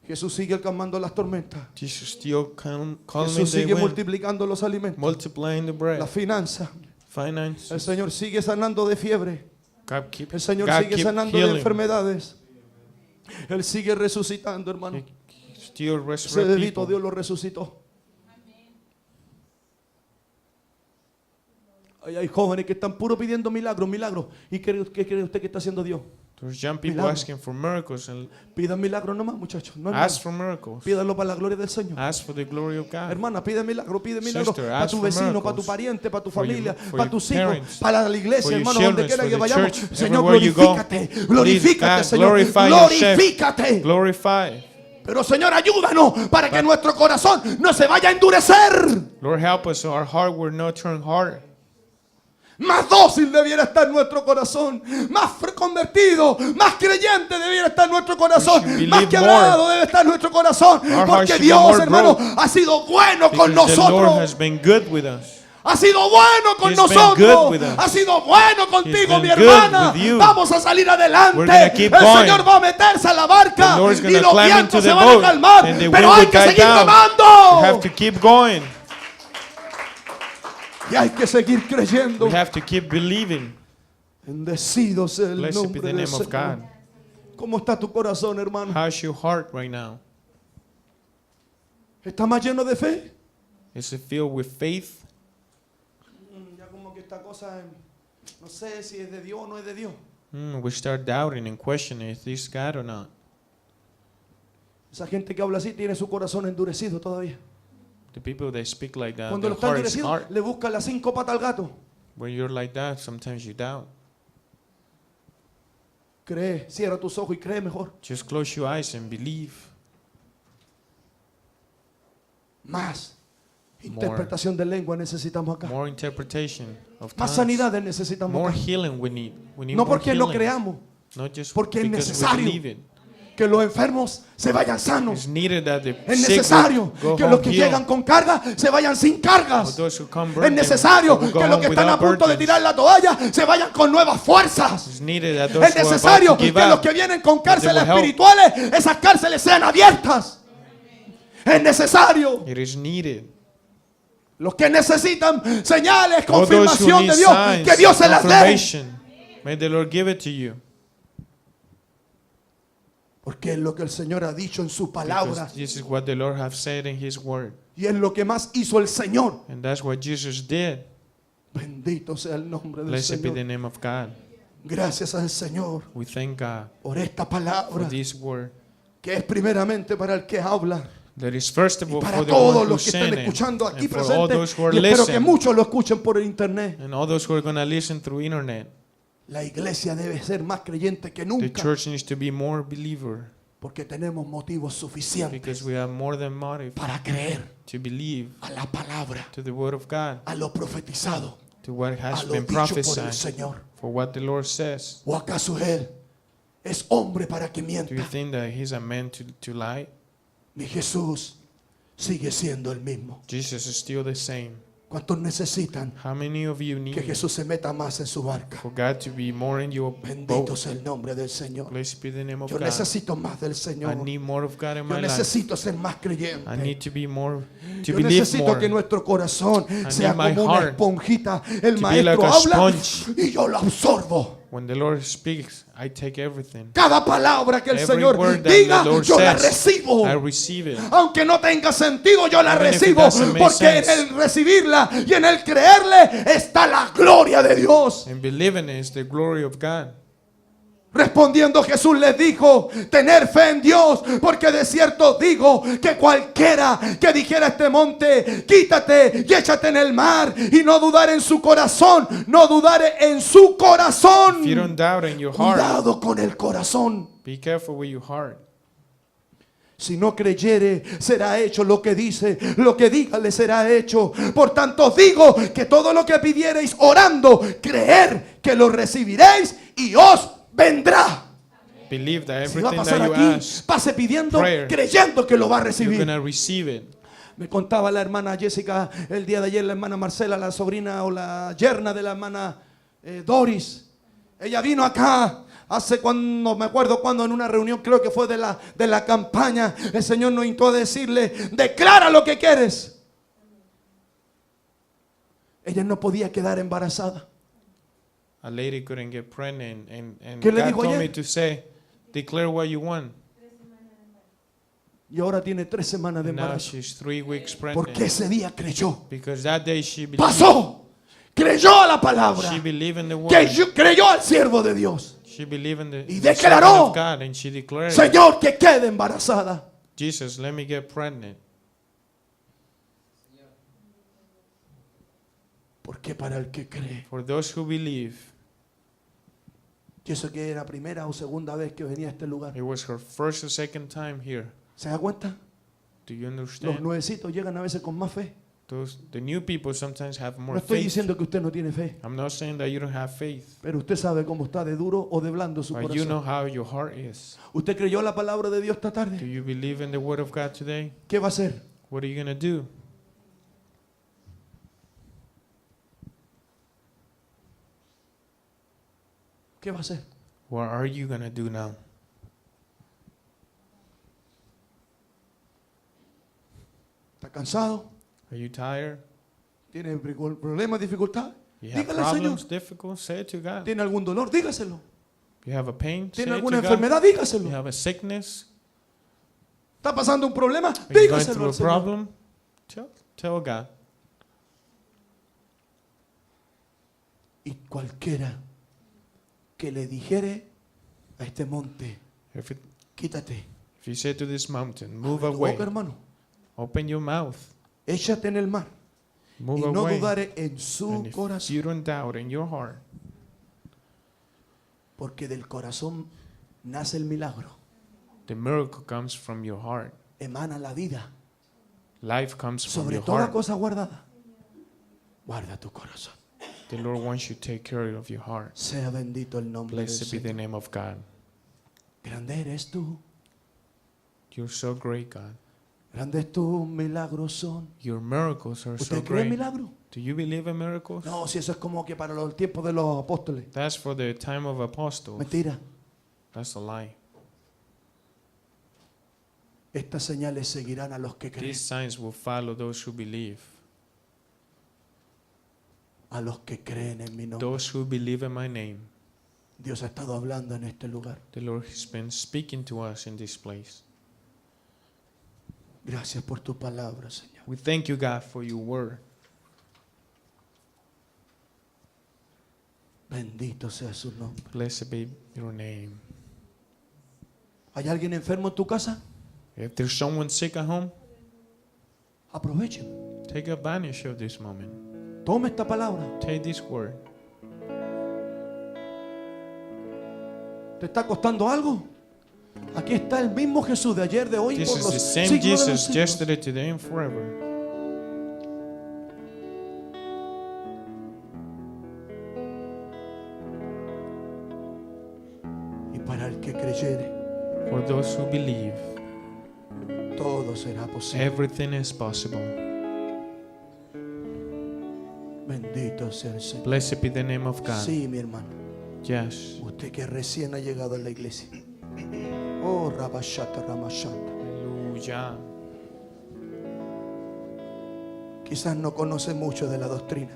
Jesús sigue calmando las tormentas. Jesus still calming Jesús the sigue wind, multiplicando los alimentos. multiplying the bread, La finanza. finance. El Señor sigue sanando de fiebre. El El Señor sigue sanando de enfermedades. Él sigue resucitando, hermano. Still Ese resurrect dedito people. Dios lo resucitó. Hay jóvenes que están puro pidiendo milagros, milagros. ¿Y qué cree usted que está haciendo Dios? There's young people Milagro. asking for miracles and Pidan milagros nomás, muchachos. No, ask for miracles. Pídanlo para la gloria del Señor. Ask for the glory of God. Hermana, pide milagro Sister, para ask tu for vecino, miracles para tu pariente, para tu for your- familia, for para your tus hijos, parents, para la for iglesia, your hermano, children, donde quiera for que the vayamos. church, Señor, everywhere you go. glorifícate, glorifícate, God, Señor, glorify yourself. glorifícate. Glorify. Pero Señor, ayúdanos para que nuestro corazón no se vaya a endurecer. Lord, help us so our heart will not turn hard. Más dócil debiera estar nuestro corazón. Más convertido, más creyente debiera estar nuestro corazón. We should Más believe quebrado more. debe estar nuestro corazón. Our heart Porque should be Dios, more hermano, broke. ha sido bueno con Because the Lord nosotros. has been good with us. Ha sido bueno con He's been nosotros. good with us. Ha sido bueno contigo, been mi good hermana. with you. Vamos a salir adelante. We're gonna keep El going. Señor va a meterse a la barca The Lord's y gonna los climb vientos into se the van a boat, calmar. and the Pero wind hay will que die seguir down. remando. We have to keep going. Y hay que seguir creyendo. We have to keep believing. Bendecido sea el Blessed be nombre the del name of Señor. God. ¿Cómo está tu corazón, hermano? How's your heart right now? ¿Está más lleno de fe? Is it filled with faith? Ya como que esta cosa, no sé si es de Dios o no es de Dios. We start doubting and questioning, is this God or not? Esa gente que habla así tiene su corazón endurecido todavía. The people that speak like that, Cuando their lo está heart is endurecido, hard. le busca las 5 patas al gato. When you're like that, sometimes you doubt. Cree, cierra tus ojos y cree mejor. Just close your eyes and believe. Más interpretación de lengua necesitamos acá. More interpretation of Más tongues. sanidades necesitamos More acá. healing we need. We need No more porque no healing. creamos, Not just porque es because we necesario. believe it. que los enfermos se vayan sanos. It's needed that the Es sick necesario will go que home los que healed. llegan con carga se vayan sin For cargas. those who come Es burdened, necesario will go que los home que están a without punto de burdens. tirar la toalla se vayan con nuevas fuerzas. It's needed that those Es who are necesario about to que give los up, que vienen con that they cárceles will help. espirituales, esas cárceles sean abiertas. Es necesario. It is needed. Los que necesitan señales, All those who confirmación need de Dios, signs, que Dios se las dé. confirmation, may the Lord give it to you. Porque es lo que el Señor ha dicho en su palabra. Because this is what the Lord has said in His word. Y es lo que más hizo el Señor. And that's what Jesus did. Bendito sea el nombre del Blessed be the Señor. name of God. Gracias al Señor We thank God por esta for palabra this word. que es primeramente para el que habla. That is first of Y all para for the todos one who los que están sent it, escuchando aquí and for all presentes. those who are Y espero que listening, muchos lo escuchen por el internet. and all those who are going to listen through internet. La iglesia debe ser más creyente que The nunca. church needs to be more believer Porque tenemos motivos suficientes because we have more than motive para creer to believe a la palabra, to the word of God, a lo profetizado, to what a has lo been dicho por el prophesied, Señor. for what the Lord says. ¿O acaso Él es hombre para que Do mienta? you think that He's a man to lie? Mi Jesús sigue siendo el mismo. Jesus is still the same. ¿Cuántos necesitan How many of you que need Jesús se meta más en su barca? for God to be more in your Bendito boat? sea el nombre del Señor. Blessed be the name of Yo God. necesito más del I Señor. need more of God in Yo my life. necesito ser más I creyente. need to be more, to Yo believe necesito more. que nuestro corazón sea need my como una heart esponjita. El be maestro like a habla sponge. y yo lo absorbo. When the Lord speaks, I take everything. Cada palabra que el Every Señor word that diga, the Lord yo la says, recibo. I receive it. Aunque no tenga sentido, yo la Even if it recibo. doesn't make Porque en sense. el recibirla y en el creerle está la gloria de Dios. And believing is the glory of God. Respondiendo Jesús les dijo, tener fe en Dios, porque de cierto digo que cualquiera que dijera a este monte, quítate y échate en el mar, y no dudar en su corazón, no dudar en su corazón. If you don't doubt in your heart, Cuidado con el corazón. be careful with your heart. Si no creyere, será hecho lo que dice, lo que diga le será hecho. Por tanto os digo que todo lo que pidiereis orando, creer que lo recibiréis y os vendrá. Believe that Si va a everything pasar that you aquí, ask, pase pidiendo, prayer, creyendo que lo va a you're recibir. going to receive it. Me contaba la hermana Jessica el día de ayer, la hermana Marcela, la sobrina o la yerna de la hermana Doris. Ella vino acá hace cuando, me acuerdo cuando en una reunión, creo que fue de la campaña, el Señor nos invitó a decirle, declara lo que quieres. Ella no podía quedar embarazada. A lady couldn't get pregnant, and ¿Qué le God dijo told ayer? me to say, declare what you want. Y ahora tiene 3 semanas de And now embarazo. she's 3 weeks Porque pregnant. ese día creyó. Because that day she believed. Pasó. Creyó a la palabra. She believed in the word. Creyó al siervo de Dios. She believed in Y the declaró, servant of God, and she declared, Señor, que quede embarazada. Jesus, let me get pregnant. Porque para el que cree. For those who believe, Yo sé que era primera o segunda vez que venía a este lugar. it was her first or second time here. ¿Se da cuenta? Do you Los understand? nuevecitos llegan a veces con más fe. The new people sometimes have No more estoy faith. diciendo que usted no tiene fe, I'm not saying that you don't have faith, pero usted sabe cómo está de duro o de blando su but you know corazón. how your heart is. ¿Usted creyó la palabra de Dios esta Do tarde? you believe in the word of God today? ¿Qué va a hacer? What are you going to do? ¿Qué va a hacer? What are you going to do now? ¿Está cansado? Are you tired? ¿Tiene problemas, dificultades? You have Dígale al Señor. problems, difficult? Say it to God. ¿Tiene algún dolor? Dígaselo. You have a pain? Say ¿Tiene it alguna to God. enfermedad? You Dígaselo. have a sickness? ¿Está pasando un problema? Are you going Dígaselo through al a Señor. problem? Tell God. Y cualquiera que le dijere a este monte, If quítate. you say to this mountain, move Abre tu away, boca, hermano. open your mouth, Échate en el mar. move Y no away. dudare en su And if corazón. you don't doubt in your heart, Porque del corazón nace el milagro. the miracle comes from your heart. Emana la vida. Life comes from Sobre your toda heart. cosa guardada. Guarda tu corazón. The Lord wants you to take care of your heart. Sea bendito el nombre del Blessed be the Señor. name of God. Grande eres tú. You're so great, God. Grandes tus milagros son. Your miracles are so ¿Usted cree en great. milagros? Do you believe in miracles? No, si eso es como que para los tiempos de los apóstoles. That's for the time of apostles. Mentira. That's a lie. Estas señales seguirán a los que creen. These signs will follow those who believe. A los que creen en mi nombre. Those who believe in my name. Dios ha estado hablando en este lugar. The Lord has been speaking to us in this place. Gracias por tu palabra, Señor. We thank you, God, for your word. Bendito sea su nombre. Blessed be your name. ¿Hay alguien enfermo en tu casa? If there's someone sick at home, Aprovechen. take advantage of this moment. Toma esta palabra. Take this word. ¿Te está costando algo? Aquí está el mismo Jesús de ayer, de hoy, This por is los the same siglos de los Jesus siglos. yesterday, today, and forever. Y para el que creyere, For those who believe, todo será posible. everything is possible. Bendito sea el Señor. Blessed be the name of God. Sí, mi hermano. Yes. Usted que recién ha llegado a la iglesia. Oh, Rabashata Ramashanta. Hallelujah. Quizás no conoce mucho de la doctrina,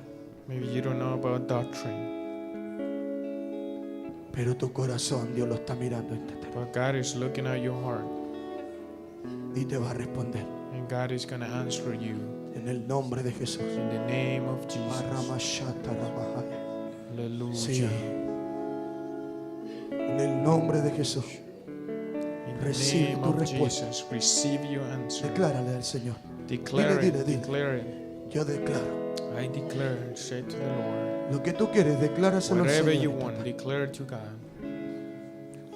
Maybe you don't know about doctrine, pero tu corazón Dios lo está mirando esta tarde but God is looking at your heart, y te va a responder and God is going to answer you en el nombre de Jesús. in the name of Jesus. Ramashata Ramahaya. Hallelujah. Sí. En el nombre de Jesús. In the Recibe name tu of respuesta. Jesus, receive your answer. Declárale al Señor. Declare Dile, it, dile. declare it. Yo declaro. I declare, say to the Lord, Lo que tú quieres, decláraselo al whatever you Señor. want, declare it to God.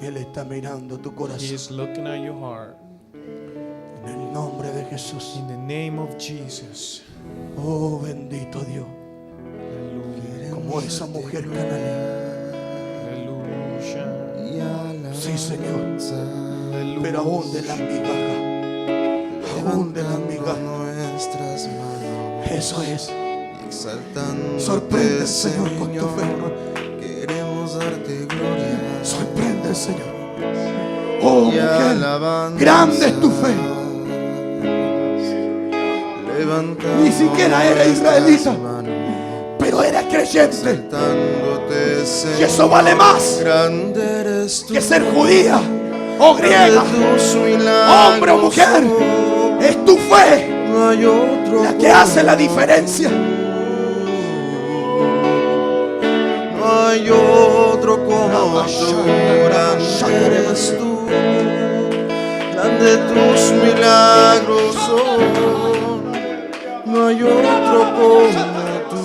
Él está mirando tu He corazón. is looking at your heart. En el nombre de Jesús. In the name of Jesus. Oh, bendito Dios. Hallelujah. Como esa mujer cananea. Hallelujah. Sí, Señor. Hallelujah. Pero aún de las migajas. Aún de las migajas. Nuestras manos, Eso es. exaltándote, Sorprende, Señor, con tu fe. Queremos darte gloria Sorprende, Señor. Oh, y mujer. alabanza. Grande es tu fe. Levantamos Ni siquiera era israelita, nuestras manos, pero era creyente. exaltándote, Señor. Y eso vale más Grande eres tú, que ser judía o griega, grande tus milagros, hombre o mujer. Es tu fe no hay otro la que hace la diferencia. No hay otro como tú, grande eres tú, grande tus milagros son, no hay otro como tú,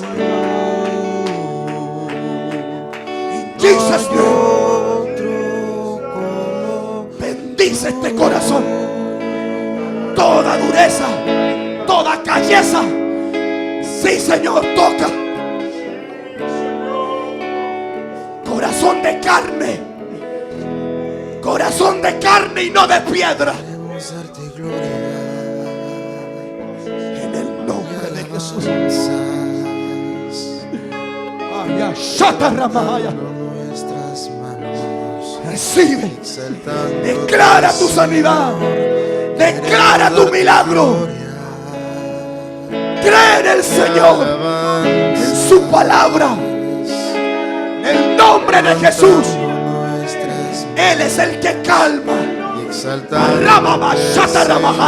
Jesus, no hay otro como bendice este corazón. Toda dureza, toda calleza. Sí, Señor, toca. Corazón de carne. Corazón de carne y no de piedra. queremos darte gloria. En el nombre de Jesús. Ay, Ay, Shata Ramahaya. nuestras manos, Recibe. exaltándote, Declara tu sanidad. Declara tu milagro. Cree en el Señor, en su palabra. En el nombre de Jesús. Él es el que calma. y exaltándote, Ramamashata Ramahaya.